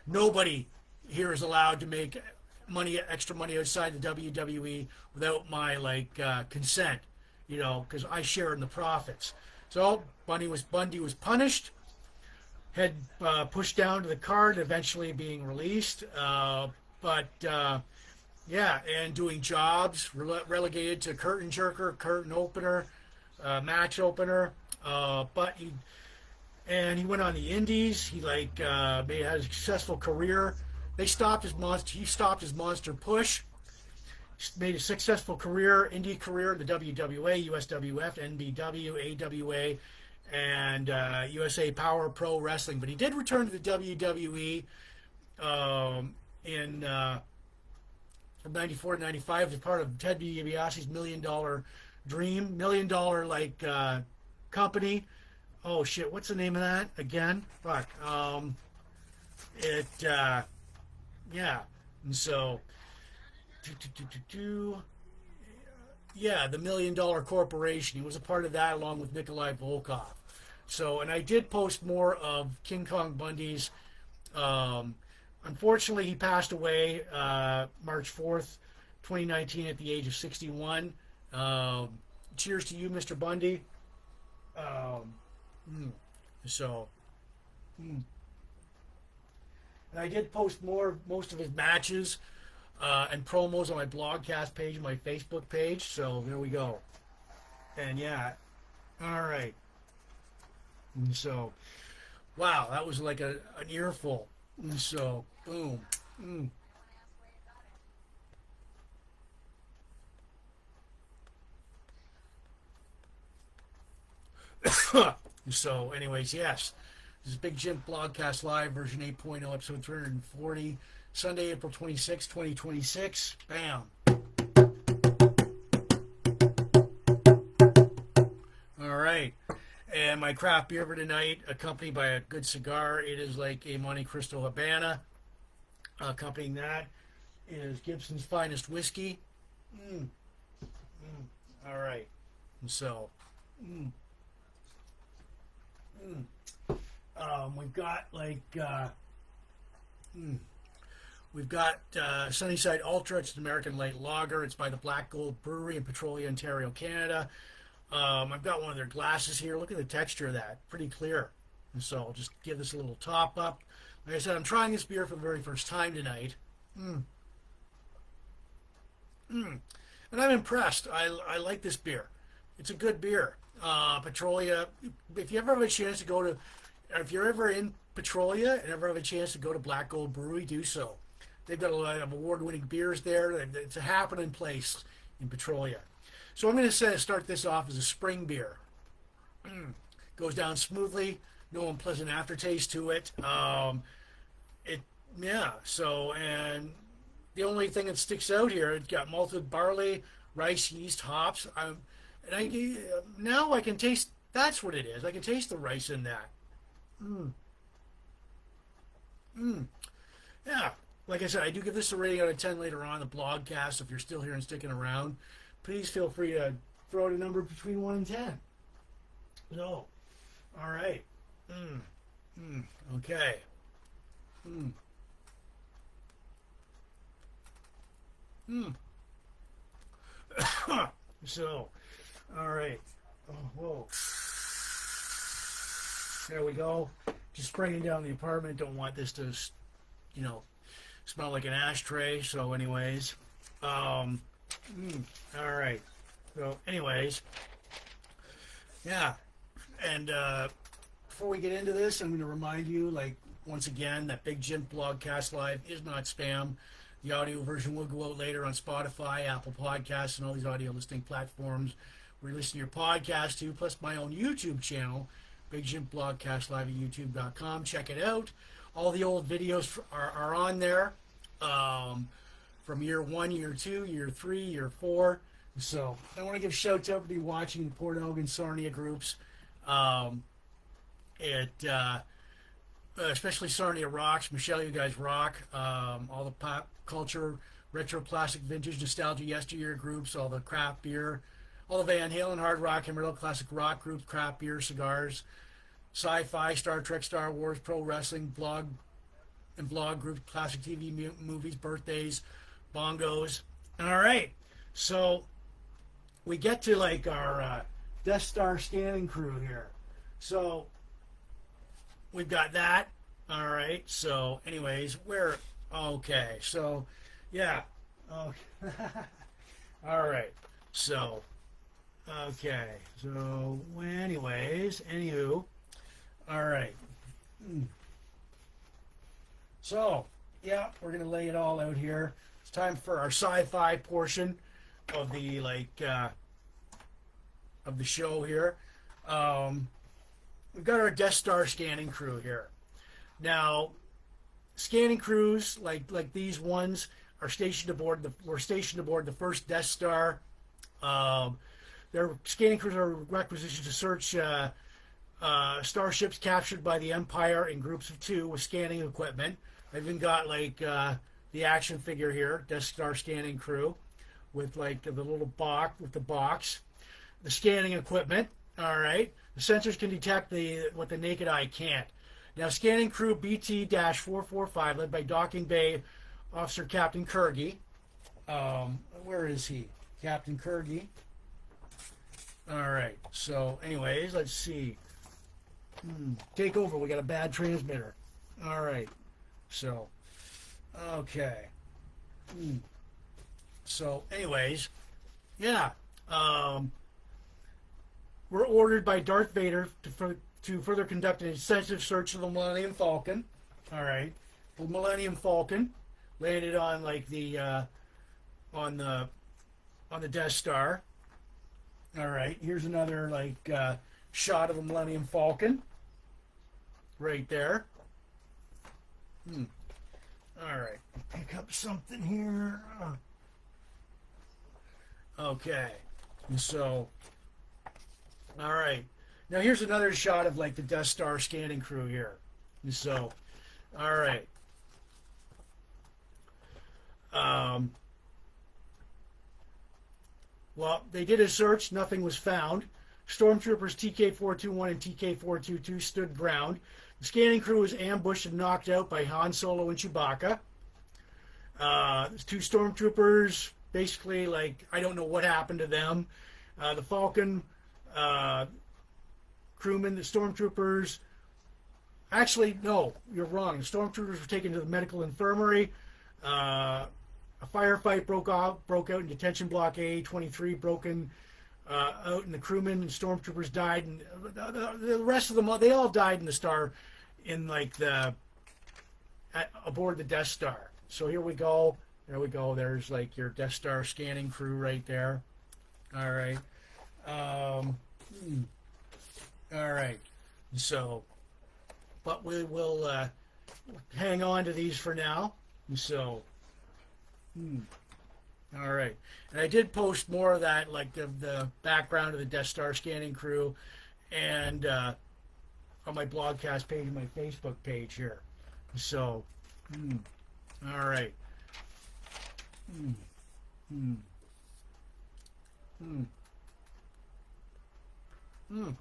nobody here is allowed to make extra money outside the WWE without my consent, because I share in the profits. So Bundy was punished, had pushed down to the card, eventually being released, and doing jobs relegated to curtain jerker, curtain opener, match opener, he went on the indies. He had a successful career. He stopped his monster push. Made a successful indie career in the WWA, USWF, NBW, AWA, and USA Power Pro Wrestling. But he did return to the WWE from 94 to 95 as part of Ted DiBiase's $1 Million Dream, $1 Million company. Oh shit! What's the name of that again? Fuck. And so, the $1 Million Corporation. He was a part of that along with Nikolai Volkov. So, and I did post more of King Kong Bundy's. Unfortunately, he passed away March 4th, 2019, at the age of 61. Cheers to you, Mr. Bundy. And I did post most of his matches and promos on my Blogcast page and my Facebook page. So there we go. And all right. And so, wow, that was like an earful. And so, boom. So, anyways, yes. This is Big Jim Blogcast Live, version 8.0, episode 340, Sunday, April 26, 2026. Bam. All right. And my craft beer for tonight, accompanied by a good cigar. It is like a Monte Cristo Habana. Accompanying that is Gibson's Finest Whiskey. All right. And so, we've got Sunnyside Ultra. It's an American light lager. It's by the Black Gold Brewery in Petrolia, Ontario, Canada. I've got one of their glasses here. Look at the texture of that. Pretty clear. And so I'll just give this a little top up. Like I said, I'm trying this beer for the very first time tonight. And I'm impressed. I like this beer. It's a good beer. Petrolia, if you ever have a chance to if you're ever in Petrolia and ever have a chance to go to Black Gold Brewery, do so. They've got a lot of award-winning beers there. It's a happening place in Petrolia. So I'm going to start this off as a spring beer. Goes down smoothly. No unpleasant aftertaste to it. Yeah. So, and the only thing that sticks out here, it got malted barley, rice, yeast, hops. Now I can taste. That's what it is. I can taste the rice in that. Mm. Mm. Yeah. Like I said, I do give this a rating out of 10 later on in the blogcast. If you're still here and sticking around, please feel free to throw out a number between 1 and 10. So, all right. Okay. So, all right. Oh, whoa. There we go. Just spraying down the apartment. Don't want this to, smell like an ashtray. So, anyways, all right. So, anyways, yeah. And before we get into this, I'm going to remind you, once again, that Big Jim Blogcast Live is not spam. The audio version will go out later on Spotify, Apple Podcasts, and all these audio listening platforms where you listen to your podcast to, plus my own YouTube channel, Big Jim Blogcast Live at YouTube.com. Check it out. All the old videos are on there from year 1, year 2, year 3, year 4. So I want to give shout out to be watching the Port Elgin Sarnia groups. Especially Sarnia rocks. Michelle, you guys rock. All the pop culture, retro, classic, vintage, nostalgia, yesteryear groups, all the craft beer, all the Van Halen, hard rock, and classic rock groups, craft beer, cigars, sci-fi, Star Trek, Star Wars, pro wrestling, blog groups, classic TV movies, birthdays, bongos. All right, so we get to our Death Star scanning crew here. So we've got that. All right. So, anyways, okay. So, yeah. Okay. All right. So, okay. So, anyways, anywho. All right. So, yeah, we're gonna lay it all out here. It's time for our sci-fi portion of the of the show here. We've got our Death Star scanning crew here. Now, scanning crews like these ones are stationed aboard the first Death Star. Their scanning crews are requisitioned to search starships captured by the Empire in groups of 2 with scanning equipment. I've even got the action figure here, Death Star scanning crew, with the little box with the box, the scanning equipment. All right. The sensors can detect what the naked eye can't. Now, scanning crew BT-445, led by Docking Bay Officer Captain Kurgi. Where is he? Captain Kurgi. All right. So, anyways, let's see. Take over. We got a bad transmitter. All right. So, okay. So, anyways, yeah. We're ordered by Darth Vader to further conduct an extensive search of the Millennium Falcon. All right, the Millennium Falcon landed on on the Death Star. All right, here's another shot of the Millennium Falcon. Right there. All right, pick up something here. Okay, and so. All right. Now here's another shot of the Death Star scanning crew here. So, all right. Well, they did a search. Nothing was found. Stormtroopers TK-421 and TK-422 stood ground. The scanning crew was ambushed and knocked out by Han Solo and Chewbacca. 2 stormtroopers, basically, I don't know what happened to them. The Falcon... crewmen, the stormtroopers. Actually, no, you're wrong. The stormtroopers were taken to the medical infirmary. A firefight broke out in detention block A23, broken out, and the crewmen and stormtroopers died, and the rest of them, they all died in the Star, aboard the Death Star. So here we go. There we go. There's your Death Star scanning crew right there. All right. All right. So, but we will hang on to these for now. So, all right. And I did post more of that, like the background of the Death Star scanning crew, and on my blogcast page and my Facebook page here. So, all right. Mm, mm, mm, mm.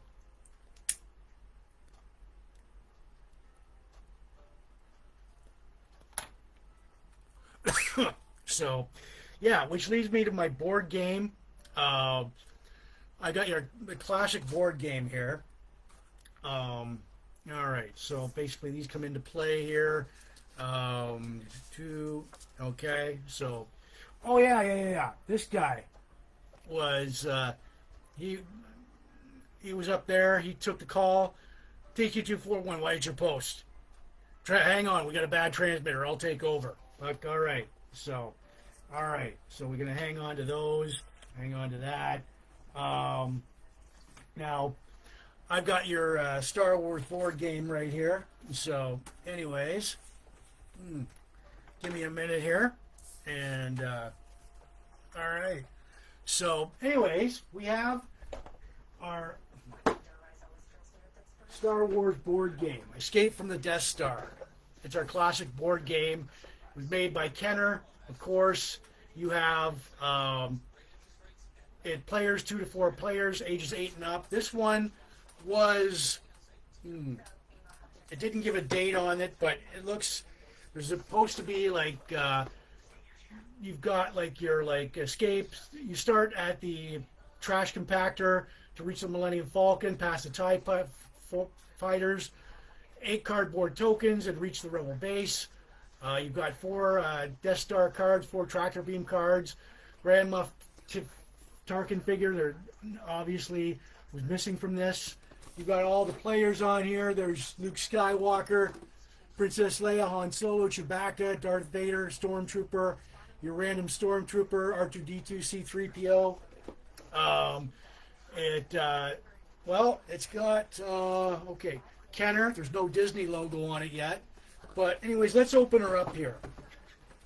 So, yeah, which leads me to my board game. I got the classic board game here. All right, so basically these come into play here. Okay, so, oh yeah. This guy was he was up there. He took the call. TQ241, why did you post? Hang on, we got a bad transmitter. I'll take over. All right, so we're gonna hang on to those. Hang on to that. Now, I've got your Star Wars board game right here. So, anyways, give me a minute here. And, all right. So, anyways, we have our Star Wars board game, Escape from the Death Star. It's our classic board game. It was made by Kenner, of course. You have players, 2 to 4 players, ages 8 and up. This one was, it didn't give a date on it, but it looks, there's supposed to be like, you've got like your escapes. You start at the trash compactor to reach the Millennium Falcon, past the TIE fighters, 8 cardboard tokens, and reach the Rebel base. You've got 4 Death Star cards, 4 tractor beam cards, Grand Moff Tarkin figure. They're obviously was missing from this. You've got all the players on here. There's Luke Skywalker, Princess Leia, Han Solo, Chewbacca, Darth Vader, Stormtrooper, your random Stormtrooper, R2-D2, C-3PO. It's got, okay, Kenner. There's no Disney logo on it yet. But anyways, let's open her up here.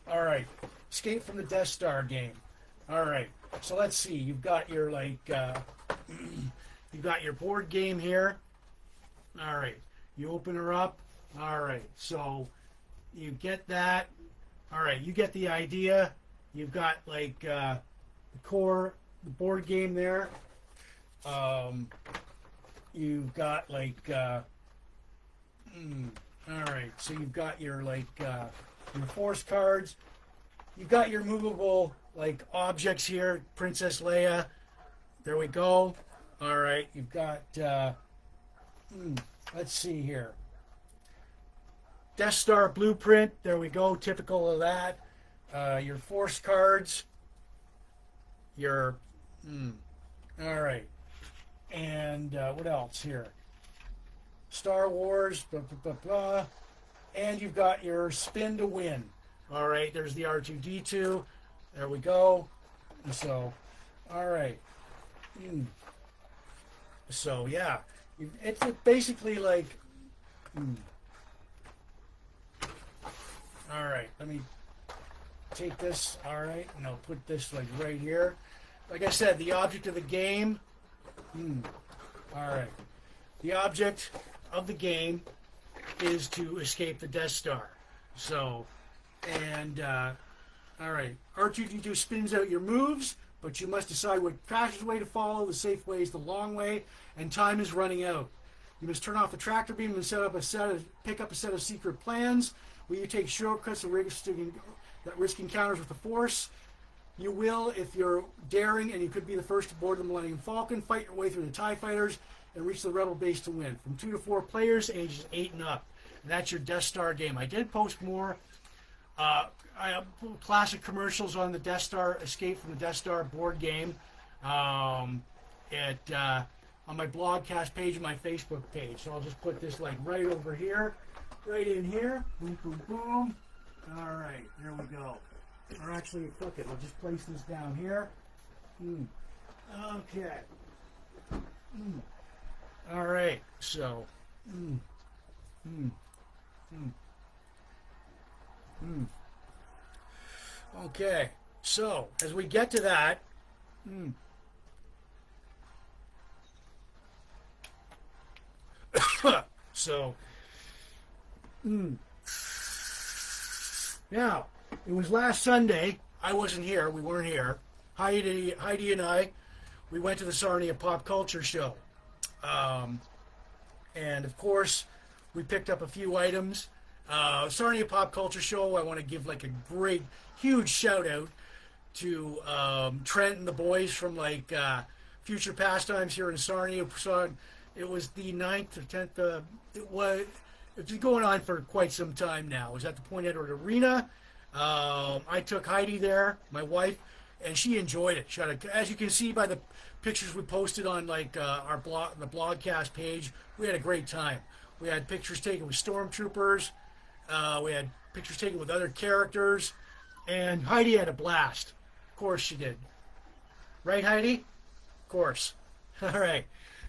All right. Escape from the Death Star game. All right. So let's see. You've got your, you've got your board game here. All right. You open her up. All right. So you get that. All right. You get the idea. You've got, the core, the board game there. You've got, all right, so you've got your your force cards. You've got your movable objects here. Princess Leia. There we go. All right, you've got. Let's see here. Death Star blueprint. There we go. Typical of that. Your force cards. Your. All right, and what else here? Star Wars, blah, blah, blah, blah. And you've got your spin to win. All right, there's the R2-D2. There we go. So, all right. So, yeah. It's basically all right, let me take this, all right, and I'll put this right here. Like I said, the object of the game, all right. The object of the game is to escape the Death Star. So, and, all right. R2-D2 spins out your moves, but you must decide what fastest way to follow. The safe way is the long way, and time is running out. You must turn off the tractor beam and pick up a set of secret plans. Will you take shortcuts that risk encounters with the Force? You will if you're daring, and you could be the first to board the Millennium Falcon. Fight your way through the TIE fighters and reach the Rebel base to win. From 2 to 4 players, ages 8 and up. And that's your Death Star game. I did post more classic commercials on the Death Star, Escape from the Death Star board game on my blogcast page and my Facebook page. So I'll just put this right over here, right in here. Boom, boom, boom. All right, there we go. Or actually, fuck it, we'll just place this down here. Okay. All right. So, mm, mm, mm, mm. Okay. So, as we get to that, mm, so, mm, now, it was last Sunday. I wasn't here. We weren't here. Heidi and I, we went to the Sarnia Pop Culture Show. Um, and of course, we picked up a few items. Sarnia Pop Culture Show, I want to give like a great, huge shout out to Trent and the boys from like Future Pastimes here in Sarnia. It was the 9th or 10th. It's been going on for quite some time now. It was at the Point Edward Arena. I took Heidi there, my wife, and she enjoyed it. As you can see by the pictures we posted on like our blog, the Blogcast page, we had a great time. We had pictures taken with stormtroopers. We had pictures taken with other characters, and Heidi had a blast. Of course she did. Right, Heidi? Of course. All right.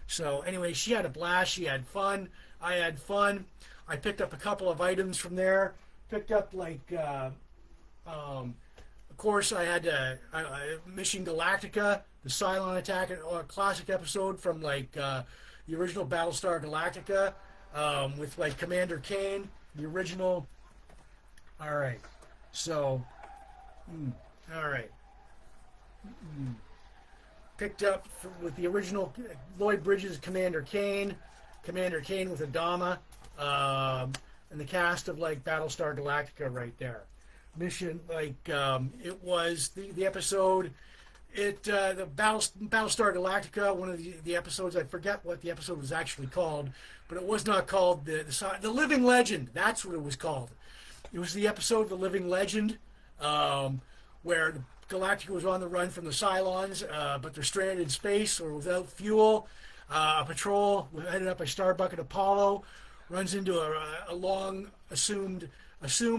So anyway, she had a blast. She had fun. I had fun. I picked up a couple of items from there. Picked up like, of course, I had Mission Galactica, the Cylon Attack, a classic episode from like the original Battlestar Galactica with like Commander Kane, the original. All right. So, all right. Picked up with the original Lloyd Bridges Commander Kane with Adama, and the cast of like Battlestar Galactica right there. Mission like it was the episode. The Battlestar Galactica, one of the episodes. I forget what the episode was actually called, but it was not called the Living Legend. That's what it was called. It was the episode The Living Legend, where Galactica was on the run from the Cylons, but they're stranded in space or without fuel. A patrol headed up by Starbuck and Apollo runs into a long assumed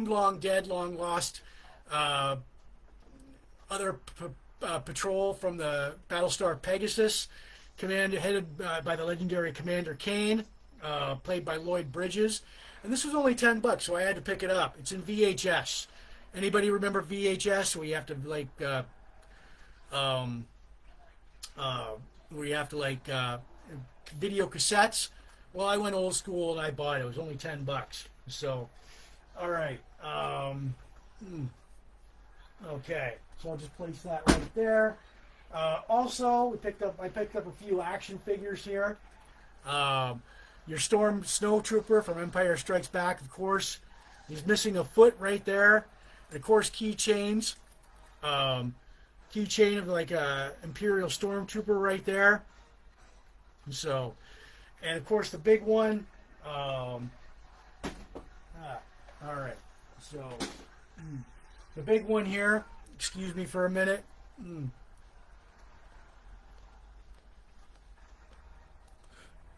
long dead, long lost other patrol from the Battlestar Pegasus, headed by the legendary Commander Kane, played by Lloyd Bridges. And this was only $10, so I had to pick it up. It's in VHS. Anybody remember VHS? Where you have to like, video cassettes. Well, I went old school and I bought it. It was only $10. So, all right. Okay. So I'll just place that right there. Also, I picked up a few action figures here. Your Storm Snow Trooper from Empire Strikes Back, of course. He's missing a foot right there. And of course, keychains. Keychain of like a Imperial Stormtrooper right there. So, and of course the big one. All right. So, the big one here. Excuse me for a minute.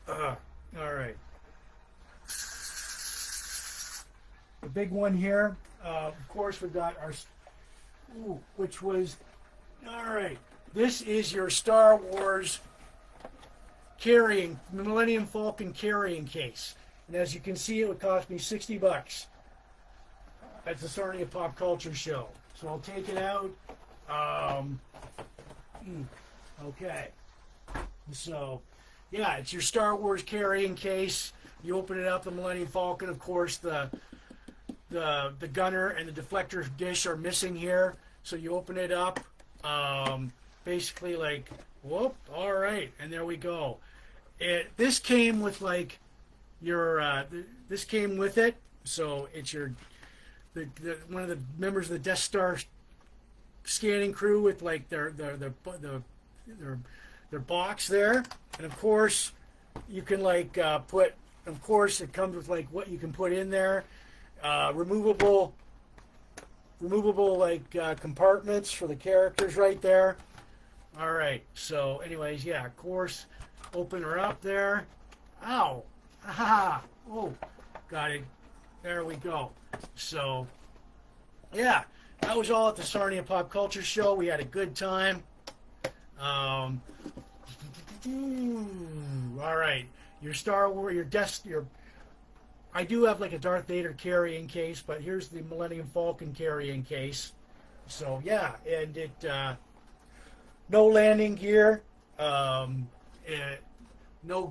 All right. The big one here. Of course, we've got our, which was, all right. This is your Star Wars Millennium Falcon carrying case. And as you can see, it would cost me $60 at the Sarnia Pop Culture Show. So I'll take it out. Okay. So, yeah, it's your Star Wars carrying case. You open it up, the Millennium Falcon, of course, the gunner and the deflector dish are missing here. So you open it up, basically like, whoop, all right, and there we go. This came with like your, this came with it. So it's your, one of the members of the Death Star scanning crew with like their box there, and of course you can like put. Of course, it comes with like what you can put in there, removable like compartments for the characters right there. All right. So, anyways, yeah. Of course, open her up there. Ow! Ah! Oh, got it. There we go. So, yeah, that was all at the Sarnia Pop Culture Show. We had a good time. All right. your Star Wars, your I do have like a Darth Vader carrying case, but here's the Millennium Falcon carrying case. So yeah, and it no landing gear, no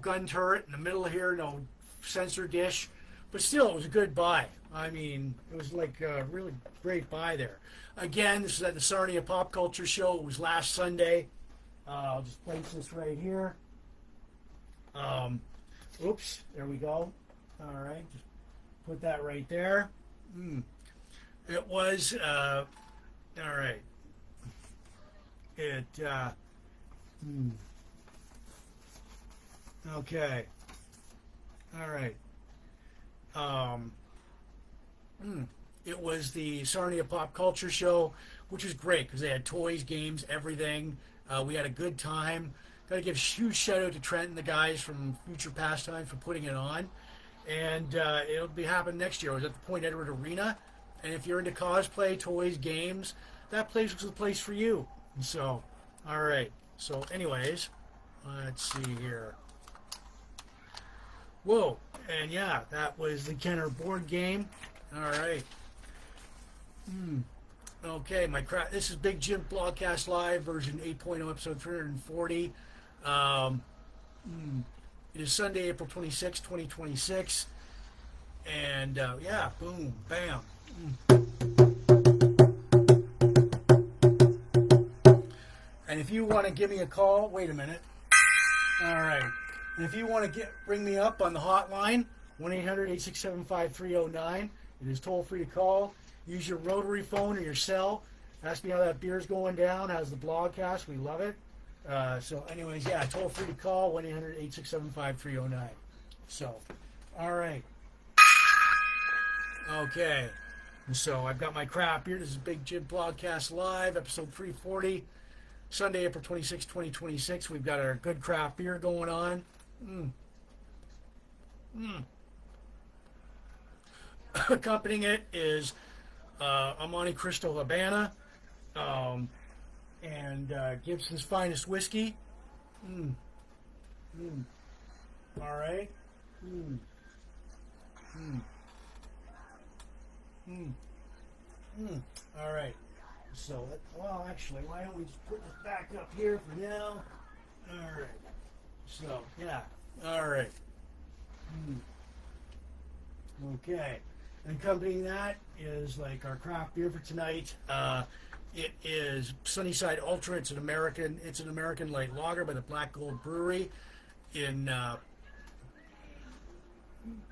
gun turret in the middle here, no sensor dish, but still it was a good buy. I mean, it was like a really great buy there. Again, this is at the Sarnia Pop Culture Show. It was last Sunday. I'll just place this right here. Oops, there we go. All right, just put that right there. It was, all right. Okay. All right. It was the Sarnia Pop Culture Show, which was great because they had toys, games, everything. We had a good time. Got to give a huge shout out to Trent and the guys from Future Pastime for putting it on. And it'll be happening next year. It was at the Point Edward Arena. And if you're into cosplay, toys, games, that place was the place for you. So, all right. So, anyways, let's see here. Whoa. And yeah, that was the Kenner board game. All right. Okay, this is Big Jim Blogcast Live, version 8.0, episode 340. It is Sunday, April 26, 2026. And yeah, boom, bam. And if you want to give me a call, wait a minute. All right. And if you want to bring me up on the hotline, 1-800-867-5309. It is toll free to call. Use your rotary phone or your cell. Ask me how that beer's going down. How's the blogcast? We love it. So anyways, yeah, toll free to call, 1-800-867-5309. So, all right. Okay. So I've got my craft beer. This is Big Jim Blogcast Live, episode 340. Sunday, April 26, 2026. We've got our good craft beer going on. Accompanying it is a Monte Cristo Habana and Gibson's Finest Whiskey. All right. All right. So, well, actually, why don't we just put this back up here for now? All right. So, yeah. All right. Okay. And accompanying that is like our craft beer for tonight. It is Sunnyside Ultra. It's an American light lager by the Black Gold Brewery in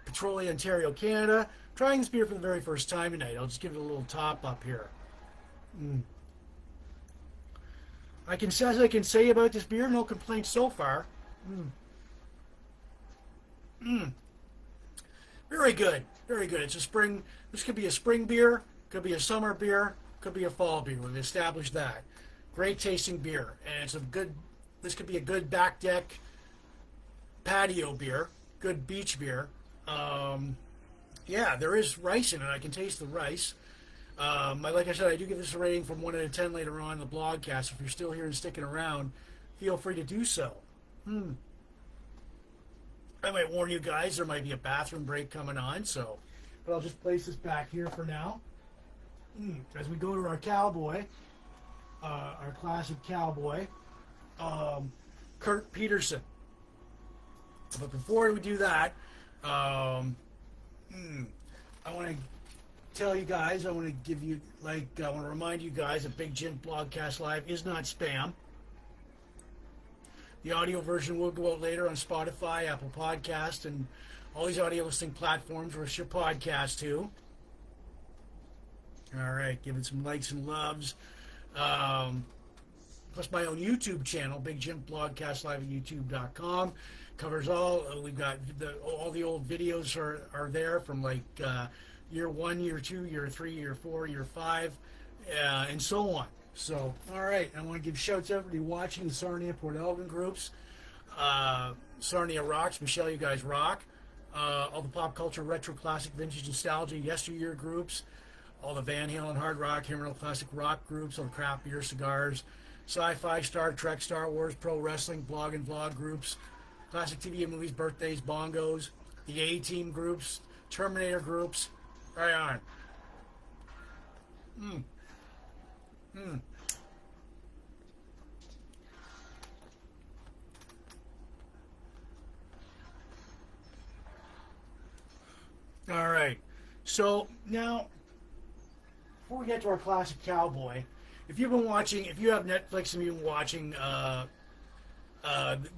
Petrolia, Ontario, Canada. Trying this beer for the very first time tonight. I'll just give it a little top up here. I can say about this beer, no complaints so far. Very good. Very good. It's a spring. This could be a spring beer, could be a summer beer, could be a fall beer. We've established that. Great tasting beer. And this could be a good back deck patio beer, good beach beer. Yeah, there is rice in it. I can taste the rice. Like I said, I do give this a rating from 1 out of 10 later on in the blogcast. If you're still here and sticking around, feel free to do so. I might warn you guys, there might be a bathroom break coming on, but I'll just place this back here for now. As we go to our cowboy, our classic cowboy, Kurt Petersen. But before we do that, I want to tell you guys, I want to remind you guys that Big Jim Blogcast Live is not spam. The audio version will go out later on Spotify, Apple Podcast, and all these audio listening platforms where it's your podcast too. All right, give it some likes and loves. Plus my own YouTube channel, Big Jim Blogcast Live at YouTube.com. Covers all. We've got all the old videos are there from like year 1, year 2, year 3, year 4, year 5, and so on. So, all right, I want to give shouts out to everybody watching the Sarnia Port Elgin groups. Sarnia rocks. Michelle, you guys rock. All the pop culture, retro, classic, vintage, nostalgia, yesteryear groups. All the Van Halen, hard rock, heavy metal, classic rock groups. All the craft beer, cigars, sci-fi, Star Trek, Star Wars, pro wrestling, blog and vlog groups. Classic TV and movies, birthdays, bongos, the A Team groups, Terminator groups. Right on. Mm. Mm. All right. So now, before we get to our classic cowboy, if you've been watching, if you have Netflix and you've been watching,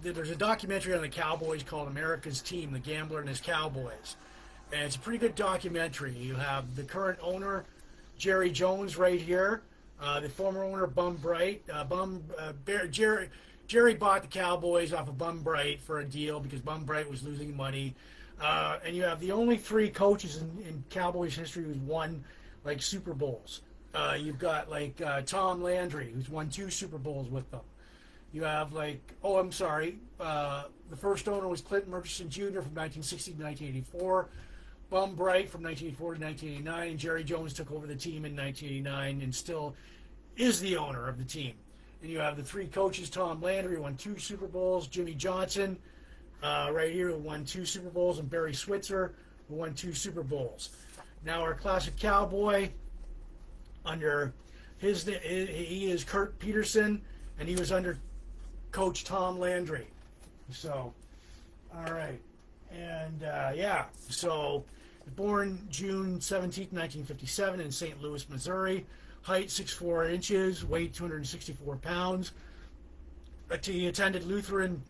there's a documentary on the Cowboys called America's Team, The Gambler and His Cowboys. And it's a pretty good documentary. You have the current owner, Jerry Jones, right here. The former owner, Bum Bright. Jerry bought the Cowboys off of Bum Bright for a deal because Bum Bright was losing money. And you have the only three coaches in Cowboys history who's won like Super Bowls. You've got like Tom Landry, who's won 2 Super Bowls with them. You have like, oh, I'm sorry, the first owner was Clinton Murchison Jr. from 1960 to 1984. Bum Bright from 1984 to 1989, and Jerry Jones took over the team in 1989 and still is the owner of the team. And you have the 3 coaches, Tom Landry, who won 2 Super Bowls, Jimmy Johnson, right here, who won 2 Super Bowls, and Barry Switzer, who won 2 Super Bowls. Now our classic cowboy, under he is Kurt Petersen, and he was under Coach Tom Landry. So, all right. And, yeah, so born June 17th, 1957 in St. Louis, Missouri. Height 6'4 inches, weight 264 pounds. He attended Lutheran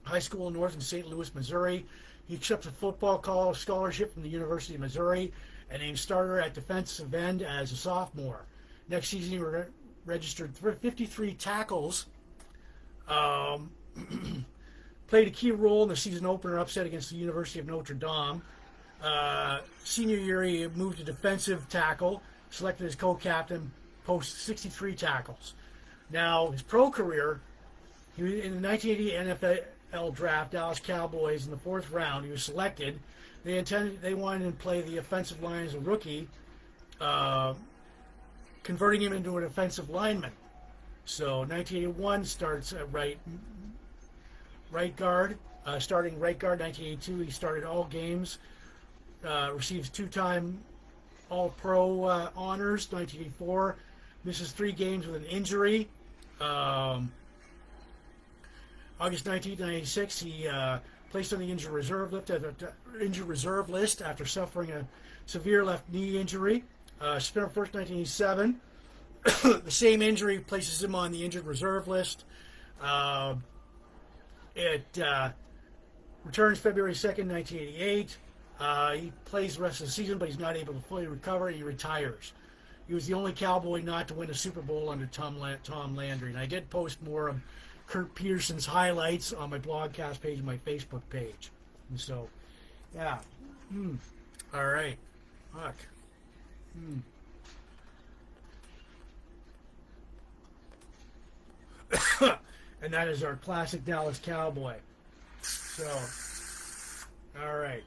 High School North in St. Louis, Missouri. He accepted a football scholarship from the University of Missouri and named starter at defensive end as a sophomore. Next season, he registered 53 tackles. Played a key role in the season opener upset against the University of Notre Dame. Senior year, he moved to defensive tackle, selected as co-captain, posted 63 tackles. Now, his pro career, he was in the 1980 NFL draft, Dallas Cowboys, in the 4th round. He was selected. They wanted him to play the offensive line as a rookie, converting him into an offensive lineman. So 1981 starts at right guard. Starting right guard 1982, he started all games. Receives 2-time All-Pro honors 1984. Misses 3 games with an injury. August 1996, he placed on the injured reserve list after suffering a severe left knee injury. September 1st, 1987. The same injury places him on the injured reserve list. It returns February 2nd, 1988. He plays the rest of the season, but he's not able to fully recover. He retires. He was the only Cowboy not to win a Super Bowl under Tom Landry. And I did post more of Kurt Petersen's highlights on my blogcast page and my Facebook page. And so, yeah. All right. Fuck. And that is our classic Dallas Cowboy. So, all right.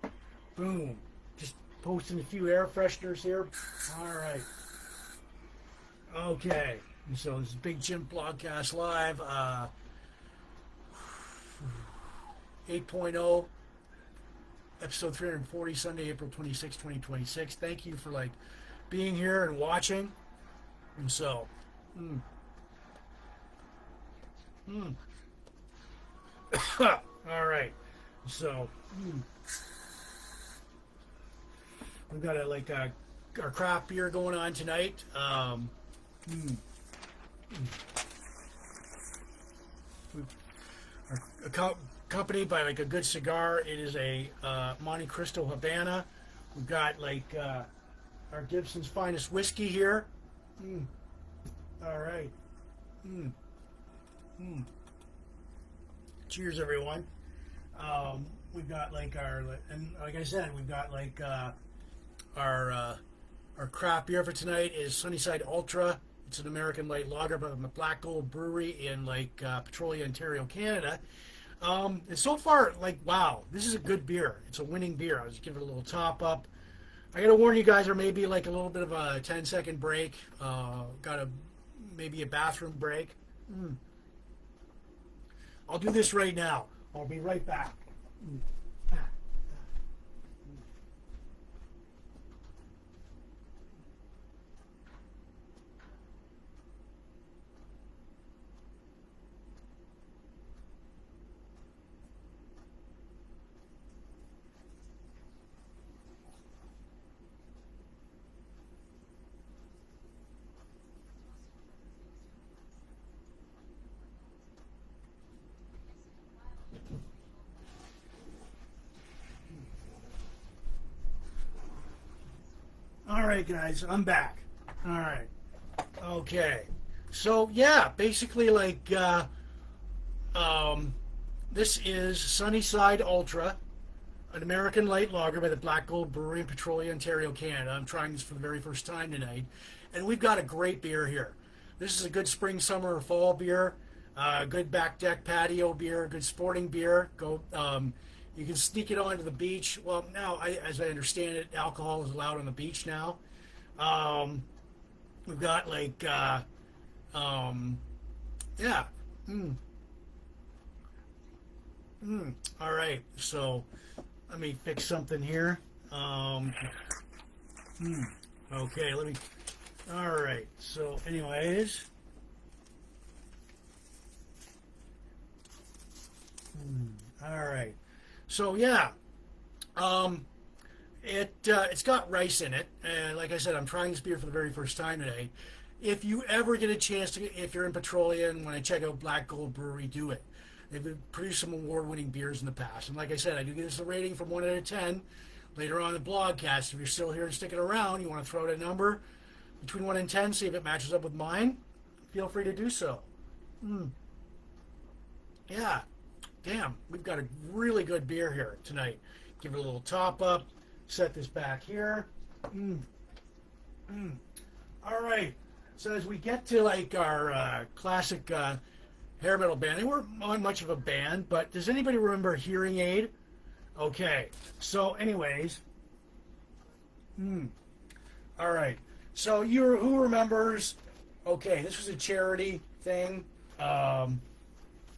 Boom. Just posting a few air fresheners here. All right. Okay. And so this is Big Jim Blogcast Live. 8.0. Episode 340, Sunday, April 26, 2026. Thank you for, being here and watching. And so, all right. So, we've got our craft beer going on tonight. Accompanied by a good cigar. It is a Monte Cristo Habana. We've got our Gibson's finest whiskey here. All right. Cheers, everyone. We've got and like I said, we've got our craft beer for tonight is Sunnyside Ultra. It's an American light lager from the Black Gold Brewery in Petrolia, Ontario, Canada. And so far, wow, this is a good beer. It's a winning beer. I'll just give it a little top up. I gotta warn you guys, there may be a little bit of a 10-second break. Maybe a bathroom break. I'll do this right now. I'll be right back. All right, guys, I'm back. All right. Okay. So, yeah, basically, like, this is Sunnyside Ultra, an American light lager by the Black Gold Brewery in Petrolia, Ontario, Canada. I'm trying this for the very first time tonight. And we've got a great beer here. This is a good spring, summer, or fall beer. Good back deck patio beer. Good sporting beer. You can sneak it onto the beach. Well, now, as I understand it, alcohol is allowed on the beach now. We've got like, yeah. All right. So let me fix something here. Okay. All right. So, anyways. All right. So yeah, it's got rice in it, and like I said, I'm trying this beer for the very first time today. If you ever get a chance to, if you're in Petrolia and when I check out Black Gold Brewery, do it. They've produced some award-winning beers in the past, and like I said, I do give this a rating from 1 out of 10. Later on in the blogcast, if you're still here and sticking around, you want to throw out a number between 1 and 10, see if it matches up with mine. Feel free to do so. Yeah. Damn, we've got a really good beer here tonight. Give it a little top up. Set this back here. All right. So as we get to like our classic hair metal band, they weren't on much of a band, but does anybody remember Hearing Aid? Okay. So anyways. All right. So who remembers? Okay, this was a charity thing. All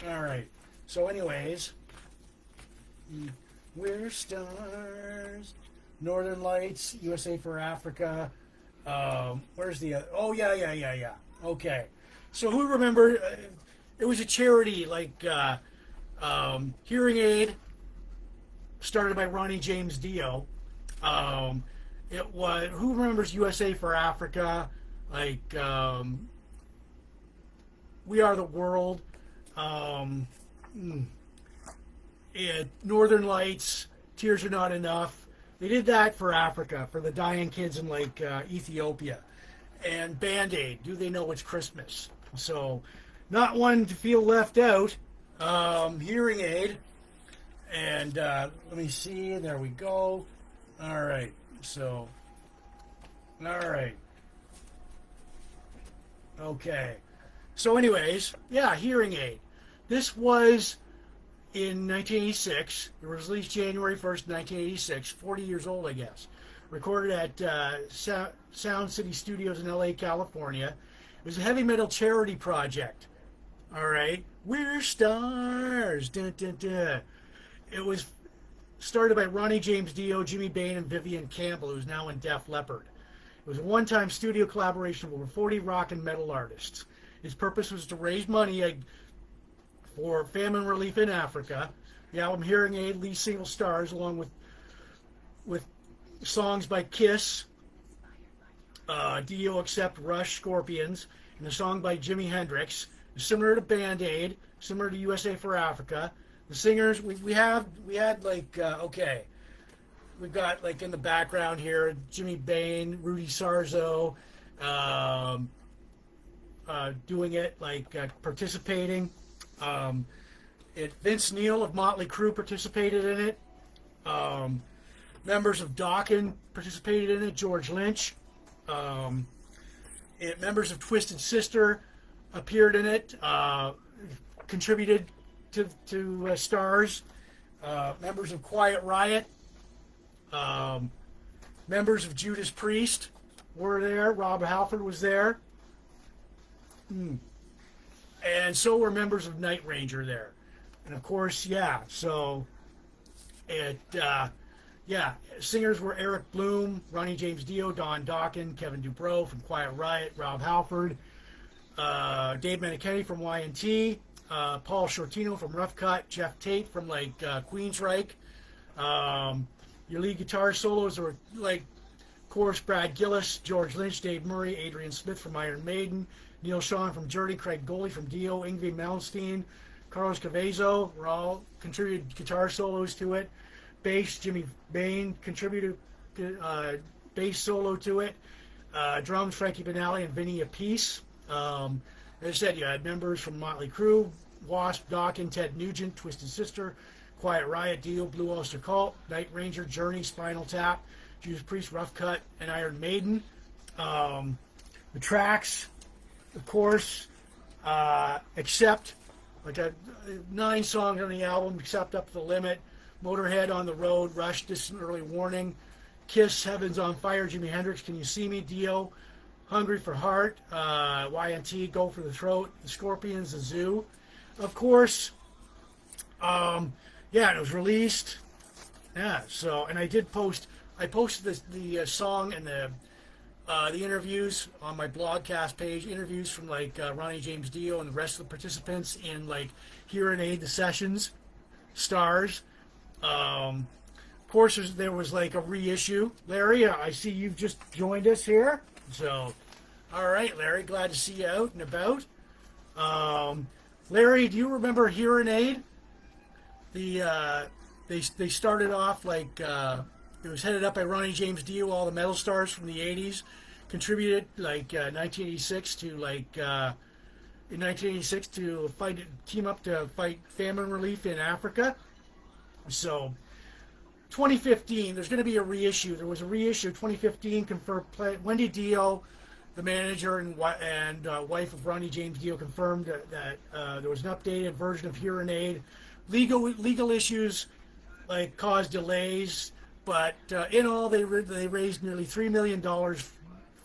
right. So anyways, we're stars, Northern Lights, USA for Africa. Where's the other? Oh, yeah. Okay. So who remember, it was a charity like Hearing Aid, started by Ronnie James Dio. It was, who remembers USA for Africa? Like We Are the World. Northern Lights, Tears Are Not Enough. They did that for Africa, for the dying kids in like Ethiopia. And Band-Aid, Do They Know It's Christmas? So, not one to feel left out. Hearing Aid. And let me see, there we go. All right, so, all right. Okay. So anyways, yeah, Hearing Aid. This was in 1986. It was released January 1st, 1986. 40 years old, I guess. Recorded at Sound City Studios in LA, California. It was a heavy metal charity project. All right. We're stars. Dun, dun, dun. It was started by Ronnie James Dio, Jimmy Bain, and Vivian Campbell, who's now in Def Leppard. It was a one-time studio collaboration of over 40 rock and metal artists. Its purpose was to raise money for famine relief in Africa. The album Hearing Aid leads single stars along with songs by Kiss, Dio, Accept, Rush, Scorpions, and a song by Jimi Hendrix. Similar to Band-Aid, similar to USA for Africa. The singers we had like okay, we've got like in the background here Jimmy Bain, Rudy Sarzo, doing it like participating. Vince Neil of Motley Crue participated in it. Members of Dokken participated in it. George Lynch. Members of Twisted Sister appeared in it. Contributed to stars. Members of Quiet Riot. Members of Judas Priest were there. Rob Halford was there. And so were members of Night Ranger there. And of course, yeah. So it, yeah. Singers were Eric Bloom, Ronnie James Dio, Don Dawkins, Kevin Dubrow from Quiet Riot, Rob Halford, Dave Meniketti from Y&T, Paul Shortino from Rough Cut, Jeff Tate from like Queensryche. Your lead guitar solos were like, of course, Brad Gillis, George Lynch, Dave Murray, Adrian Smith from Iron Maiden, Neil Sean from Journey, Craig Goley from Dio, Yngwie Malmsteen, Carlos Cavazo were all contributed guitar solos to it. Bass, Jimmy Bain contributed bass solo to it. Drums, Frankie Banali and Vinny Appice. As I said, you had members from Motley Crue, Wasp, Dawkins, Ted Nugent, Twisted Sister, Quiet Riot, Dio, Blue Oyster Cult, Night Ranger, Journey, Spinal Tap, Judas Priest, Rough Cut, and Iron Maiden. The tracks, of course, except like 9 songs on the album, except Up to the Limit, Motorhead, On the Road, Rush, Distant Early Warning, Kiss, Heaven's on Fire, Jimi Hendrix, Can You See Me, Dio, Hungry for Heart, Y&T, Go for the Throat, The Scorpions, The Zoo. Of course, yeah, it was released. Yeah, so, and I posted the song and the interviews on my blogcast page, interviews from like Ronnie James Dio and the rest of the participants in like Hear and Aid, the sessions, stars. Of course, there was like a reissue. Larry, I see you've just joined us here. So, all right, Larry, glad to see you out and about. Larry, do you remember Hear and Aid? They started off like it was headed up by Ronnie James Dio, all the metal stars from the '80s, contributed like 1986 to like in 1986 to team up to fight famine relief in Africa. So 2015, there's going to be a reissue. There was a reissue. 2015 confirmed. Wendy Dio, the manager and wife of Ronnie James Dio, confirmed that there was an updated version of Hear and Aid. Legal issues like caused delays, but in all they raised nearly $3 million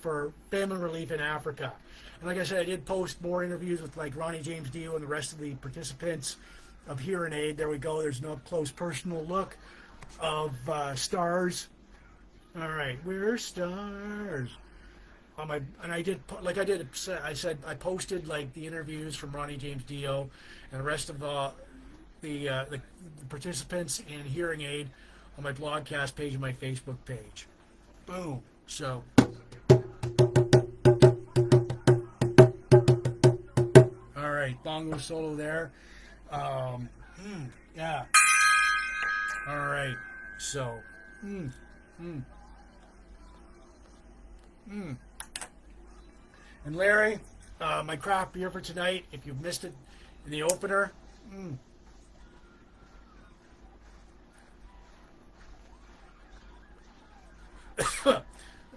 for famine relief in Africa. And like I said, I did post more interviews with like Ronnie James Dio and the rest of the participants of Hear and Aid. There we go. There's no close personal look of stars. All right, we're stars. I said I posted like the interviews from Ronnie James Dio and the rest of the participants in Hearing Aid on my blogcast page and my Facebook page. Boom. So, all right, bongo solo there. Yeah. All right. So, And Larry, my craft beer for tonight, if you've missed it in the opener,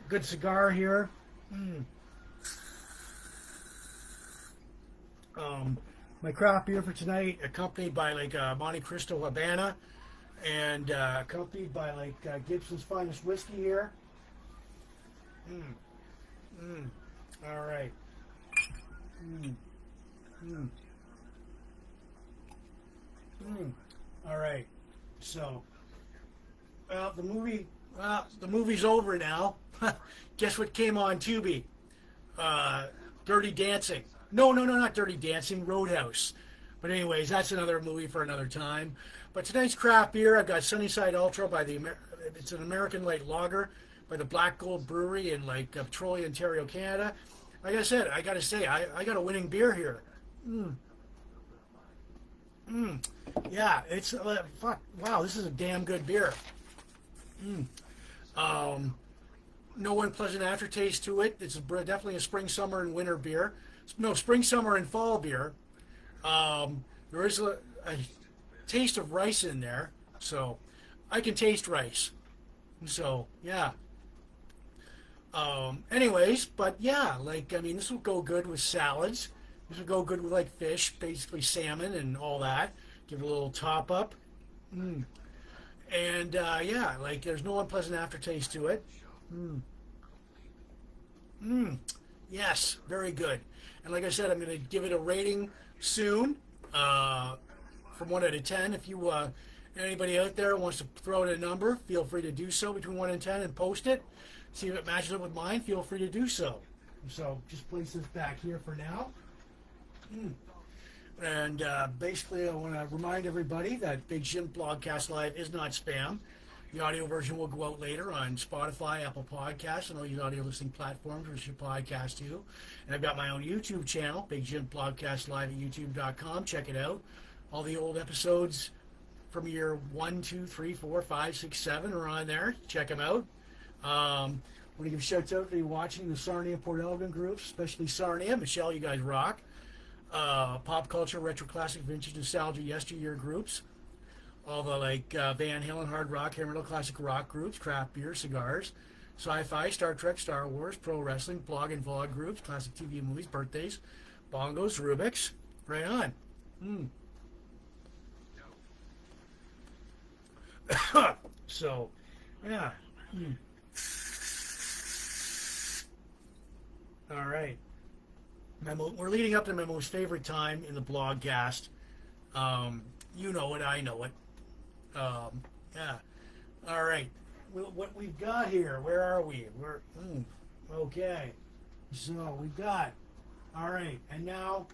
good cigar here. My craft beer for tonight, accompanied by like Monte Cristo Habana, and accompanied by like Gibson's Finest Whiskey here. All right. All right. So, well, the movie's over now. Guess what came on Tubi? Dirty Dancing. No, not Dirty Dancing. Roadhouse. But anyways, that's another movie for another time. But tonight's craft beer, I've got Sunnyside Ultra by it's an American light lager by the Black Gold Brewery in like Petrolia, Ontario, Canada. Like I said, I gotta say, I got a winning beer here. Yeah, it's fuck. Wow, this is a damn good beer. No unpleasant aftertaste to it. It's definitely a spring, summer, and winter beer. No, spring, summer, and fall beer. There is a taste of rice in there, so I can taste rice. So yeah. Anyways, but yeah, like I mean, this will go good with salads. This will go good with like fish, basically salmon and all that. Give it a little top up. And yeah, like there's no unpleasant aftertaste to it. Yes, very good. And like I said, I'm going to give it a rating soon. from 1 to 10. If you anybody out there wants to throw in a number, feel free to do so between 1 and 10 and post it. See if it matches up with mine. Feel free to do so. So just place this back here for now. And basically, I want to remind everybody that Big Jim Blogcast Live is not spam. The audio version will go out later on Spotify, Apple Podcasts, and all these audio listening platforms where you should podcast to. And I've got my own YouTube channel, Big Jim Blogcast Live at YouTube.com. Check it out. All the old episodes from year 1, 2, 3, 4, 5, 6, 7 are on there. Check them out. I want to give shouts out to you watching the Sarnia Port Elgin groups, especially Sarnia. Michelle, you guys rock. Pop culture, retro classic, vintage nostalgia, yesteryear groups. All the Van Halen, hard rock, hair metal, classic rock groups, craft beer, cigars, sci-fi, Star Trek, Star Wars, pro wrestling, blog and vlog groups, classic TV and movies, birthdays, bongos, Rubik's. Right on. So, yeah. All right. We're leading up to my most favorite time in the blogcast. You know it, I know it. Yeah. All right. What we've got here, where are we? Okay. So we've got, all right. And now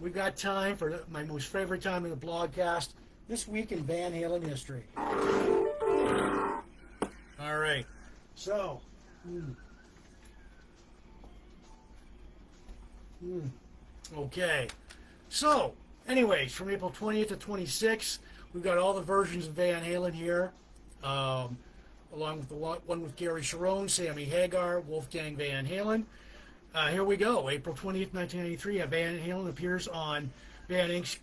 we've got time for my most favorite time in the blogcast, this week in Van Halen history. All right. So, okay. So, anyways, from April 20th to 26th, we've got all the versions of Van Halen here, along with the one with Gary Cherone, Sammy Hagar, Wolfgang Van Halen. Here we go. April 20th, 1993, Van Halen appears on Van Inc.'s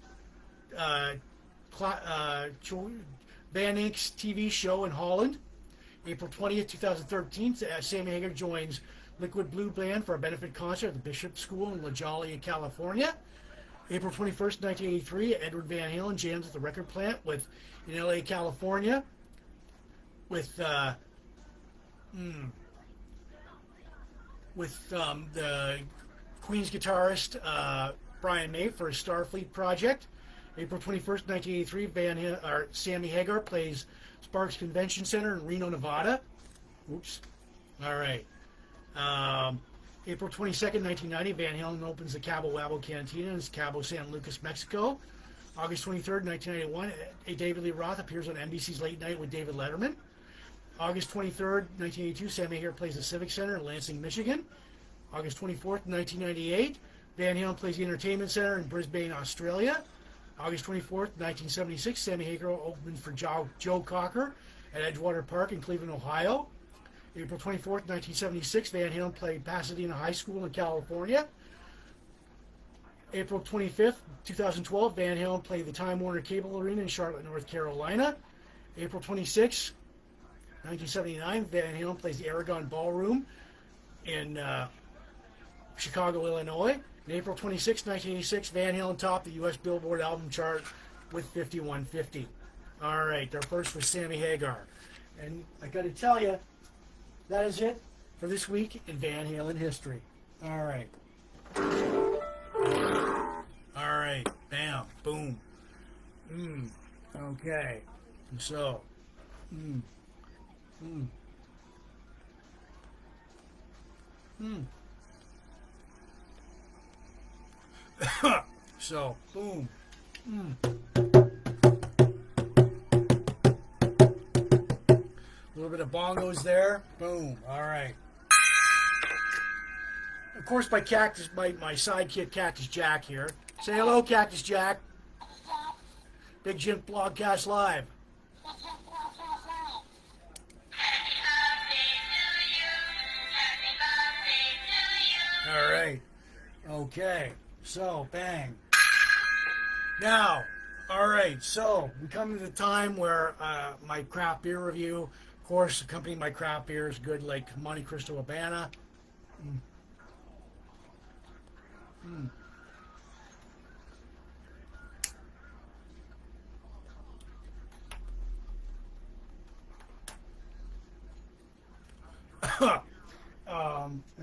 TV show in Holland. April 20th, 2013, Sammy Hagar joins Liquid Blue Band for a benefit concert at the Bishop School in La Jolla, California. April 21st, 1983, Edward Van Halen jams at the record plant in LA, California, with the Queen's guitarist Brian May for his Starfleet project. April 21st, 1983, Sammy Hagar plays Sparks Convention Center in Reno, Nevada. Oops. All right. April 22nd, 1990, Van Halen opens the Cabo Wabo Cantina in Cabo San Lucas, Mexico. August 23rd, 1991, David Lee Roth appears on NBC's Late Night with David Letterman. August 23rd, 1982, Sammy Hagar plays the Civic Center in Lansing, Michigan. August 24th, 1998, Van Halen plays the Entertainment Center in Brisbane, Australia. August 24th, 1976, Sammy Hagar opens for Joe Cocker at Edgewater Park in Cleveland, Ohio. April 24th, 1976, Van Halen played Pasadena High School in California. April 25th, 2012, Van Halen played the Time Warner Cable Arena in Charlotte, North Carolina. April 26th, 1979, Van Halen plays the Aragon Ballroom in Chicago, Illinois. And April 26, 1986, Van Halen topped the U.S. Billboard album chart with 5150. All right, their first was Sammy Hagar. And I got to tell you, that is it for this week in Van Halen history. All right. All right. Bam. Boom. Okay. So. So, boom. A little bit of bongos there. Boom. All right. Of course, my sidekick, Cactus Jack here. Say hello, Cactus Jack. Big Jim Blogcast Live. All right. Okay. So, bang. Now, all right. So, we come to the time where my craft beer review, of course, accompanying my craft beer is good like Monte Cristo Habana.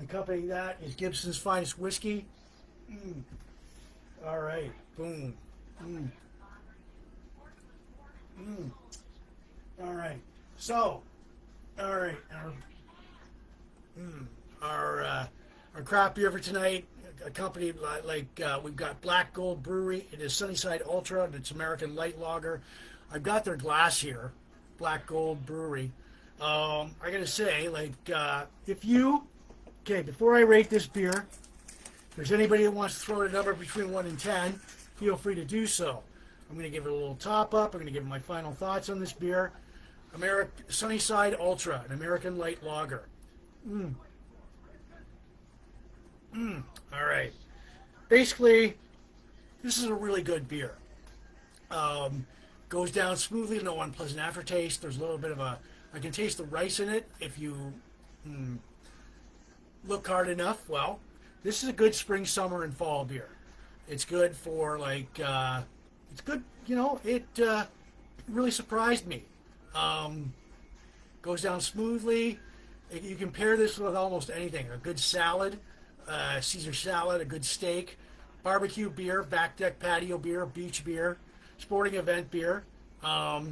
Accompanying that is Gibson's Finest Whiskey. All right, boom. Mm. All right. So, all right. Our craft beer for tonight, accompanied we've got Black Gold Brewery. It is Sunnyside Ultra, and it's American Light Lager. I've got their glass here, Black Gold Brewery. I gotta say, before I rate this beer, if there's anybody that wants to throw a number between 1 and 10, feel free to do so. I'm going to give it a little top up. I'm going to give my final thoughts on this beer. Sunnyside Ultra, an American Light Lager. All right. Basically, this is a really good beer. Goes down smoothly, no unpleasant aftertaste. There's a little bit of I can taste the rice in it if you look hard enough. Well, this is a good spring, summer, and fall beer. It's good for it's good, it really surprised me. Goes down smoothly. You can pair this with almost anything. A good salad, Caesar salad, a good steak, barbecue beer, back deck patio beer, beach beer, sporting event beer. I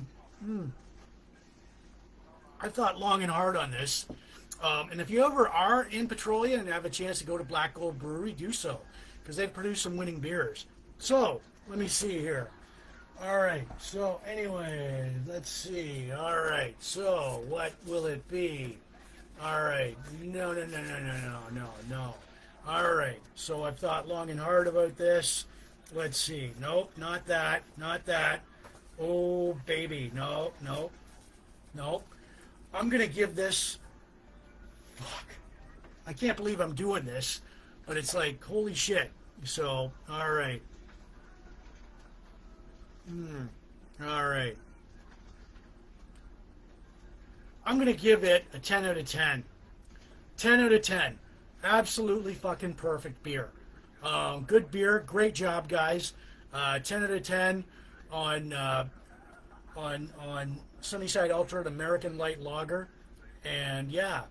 thought long and hard on this. And if you ever are in Petrolia and have a chance to go to Black Gold Brewery, do so, because they've produced some winning beers. So, let me see here. All right, so anyway, let's see. All right, so what will it be? All right, no. All right, so I've thought long and hard about this. Let's see. Nope, not that. Oh, baby, no. I'm going to give this... Fuck. I can't believe I'm doing this, but it's like, holy shit. So, all right. All right. I'm going to give it a 10 out of 10. 10 out of 10. Absolutely fucking perfect beer. Good beer. Great job, guys. 10 out of 10 on Sunnyside Ultra, an American Light Lager. And yeah,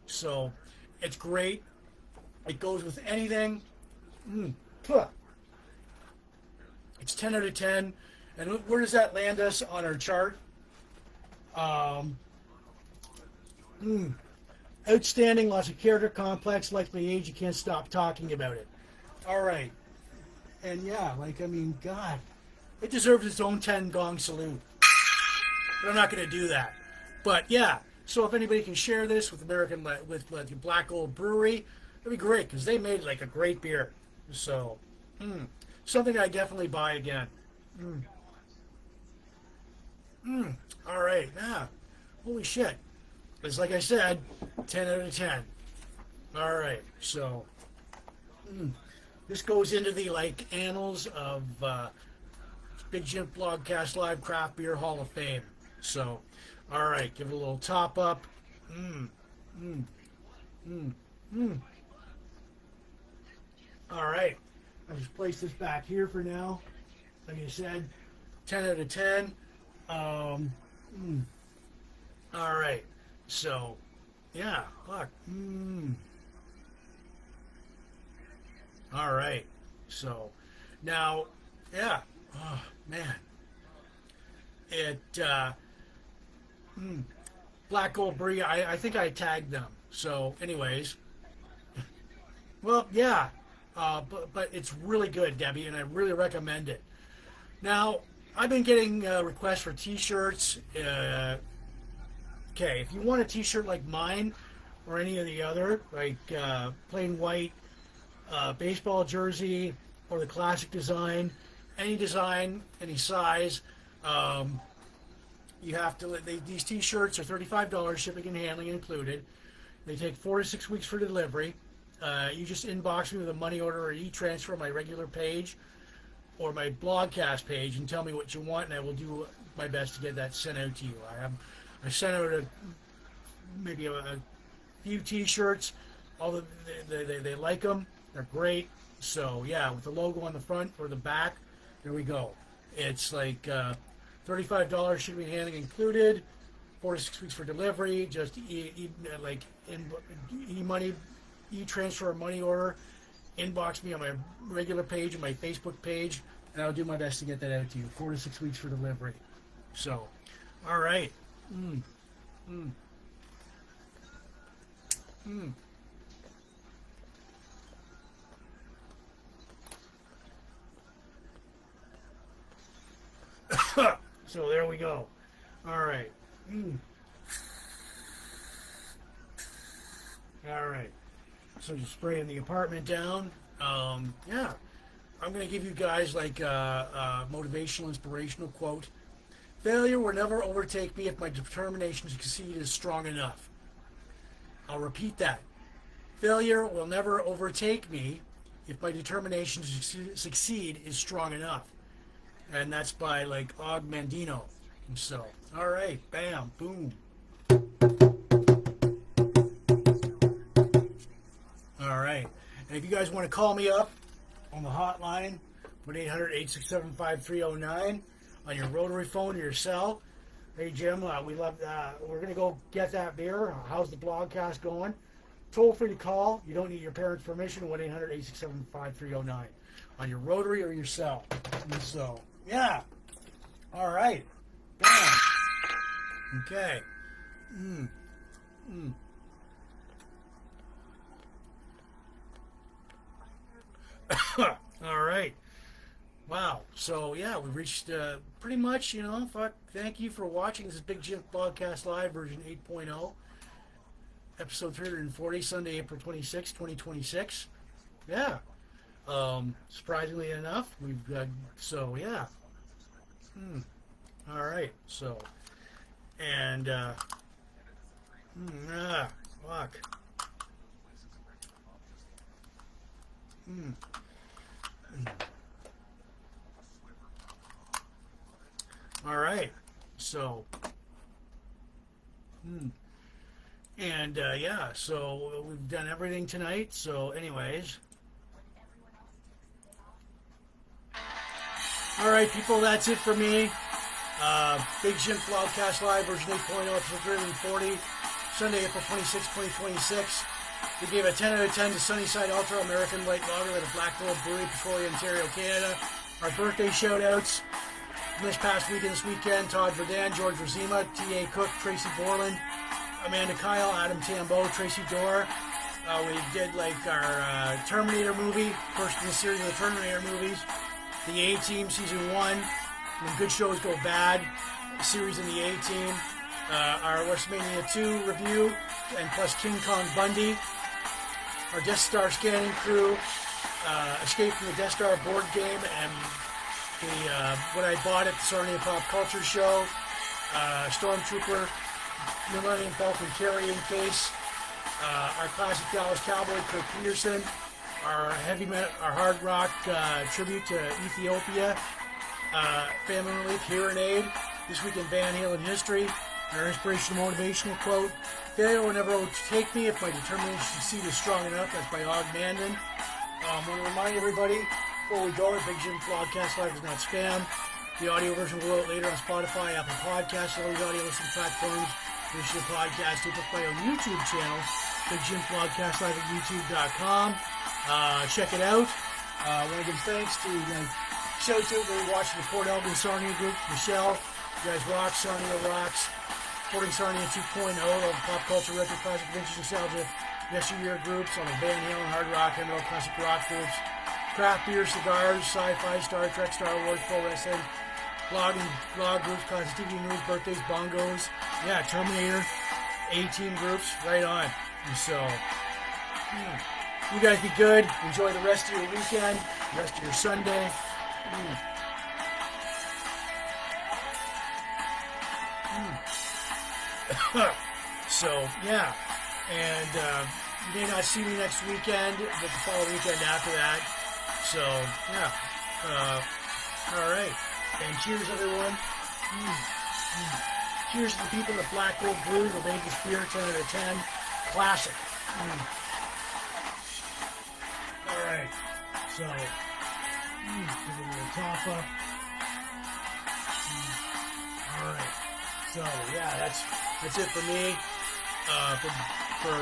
so it's great. It goes with anything. It's 10 out of 10. And where does that land us on our chart? Outstanding, lots of character, complex, likely age, you can't stop talking about it. All right. And yeah, God, it deserves its own 10 gong salute. But I'm not going to do that. But yeah, so if anybody can share this with with Black Gold Brewery, that'd be great, because they made a great beer. So, something I definitely buy again. All right, yeah. Holy shit. It's like I said, 10 out of 10. All right, so this goes into the annals of Big Jim Blogcast Live Craft Beer Hall of Fame. So, all right, give it a little top up. All right, I'll just place this back here for now. Like I said, 10 out of 10. All right, so yeah, fuck. All right, so now, yeah, oh man, it Black Gold Brewery. I think I tagged them. So, anyways, well, yeah, but it's really good, Debbie, and I really recommend it. Now, I've been getting requests for T-shirts. Okay, if you want a T-shirt like mine or any of the other, plain white baseball jersey or the classic design, any size, you have to. These T-shirts are $35, shipping and handling included. They take 4 to 6 weeks for delivery. You just inbox me with a money order or e-transfer on my regular page or my Blogcast page and tell me what you want, and I will do my best to get that sent out to you. I sent out maybe a few T-shirts. They like them. They're great. So yeah, with the logo on the front or the back, there we go. It's $35 shipping and handling included. 4 to 6 weeks for delivery. Just e-money, e-transfer, money order. Inbox me on my regular page and my Facebook page, and I'll do my best to get that out to you. 4 to 6 weeks for delivery. So, all right. Mm, mm, mm. So there we go. All right. Mm. All right. So just spraying the apartment down. Yeah. I'm going to give you guys like a motivational, inspirational quote. Failure will never overtake me if my determination to succeed is strong enough. I'll repeat that. Failure will never overtake me if my determination to succeed is strong enough. And that's by like Og Mandino himself. All right, bam, boom. All right. And if you guys want to call me up on the hotline, 1-800-867-5309 on your rotary phone or your cell. Hey, Jim, we love we're going to go get that beer. How's the blogcast going? Toll free to call. You don't need your parents' permission. 1-800-867-5309 on your rotary or your cell. And so, yeah. All right. Bam. Okay. Mm. Mm. All right. Wow. So, yeah, we reached pretty much, thank you for watching. This is Big Jims Blogcast Live version 8.0, episode 340, Sunday, April 26, 2026. Yeah. Surprisingly enough, we've got, so, yeah. All right. So, and, fuck. All right, so, and yeah, so we've done everything tonight. So, anyways, all right, people, that's it for me. Big Jims Blogcast Live version 8.0, episode 340, Sunday, April 26, 2026. We gave a 10 out of 10 to Sunnyside Ultra American Light Lager at a Black Gold Brewery, Petrolia, Ontario, Canada. Our birthday shout-outs this past weekend, this weekend: Todd Verdan, George Razima, T.A. Cook, Tracy Borland, Amanda Kyle, Adam Tambo, Tracy Dorr. We did like our Terminator movie, first in the series of the Terminator movies. The A Team, season 1. When good shows go bad, series in the A Team. Our Wrestlemania 2 review, and plus King Kong Bundy. Our Death Star scanning crew, Escape from the Death Star board game, and the what I bought at the Sarnia Pop Culture Show, Stormtrooper, Millennium Falcon carrying case, our classic Dallas Cowboy-Kurt Petersen, our our hard rock tribute to Ethiopia, Family Relief, Hear and Aid, This Week in Van Halen History, our inspirational motivational quote: failure will never overtake me if my determination to succeed is strong enough. That's by Og Mandon. I want to remind everybody, before we go, Big Jims Blogcast Live is not spam. The audio version will go out later on Spotify, Apple Podcasts, all these audio listening platforms. There's your podcast you can play on YouTube channel, Big Jims Blogcast Live at YouTube.com. Check it out. I want to give thanks to, shout out to everybody watching the Port Elgin Sarnia group, Michelle. You guys rock, Sarnia rocks. Supporting Sarnia 2.0, all the pop culture, retro, classic, vintage, nostalgia, yesteryear groups, on the Van Halen, hard rock, heavy metal, classic rock groups, craft beer, cigars, sci-fi, Star Trek, Star Wars, pro wrestling, blog groups, classic TV news, birthdays, bongos, yeah, Terminator, A-Team groups, right on. And so, you guys be good. Enjoy the rest of your weekend, the rest of your Sunday. So, yeah, and you may not see me next weekend, but the following weekend after that. So, yeah, all right, and cheers, everyone. Cheers to the people at Black Gold Brewery, the Vegas beer, 10 out of 10, classic. All right, so, give it a little top up. All right, so, yeah, that's it for me. For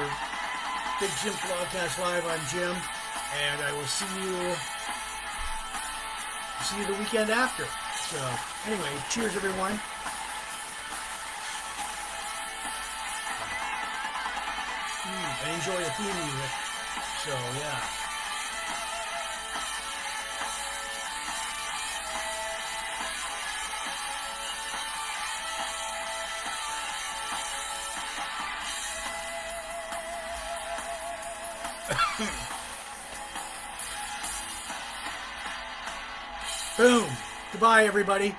Big Jims Blogcast Live, I'm Jim, and I will see you the weekend after. So, anyway, cheers, everyone. and enjoy the theme music. So, yeah. Boom. Goodbye, everybody.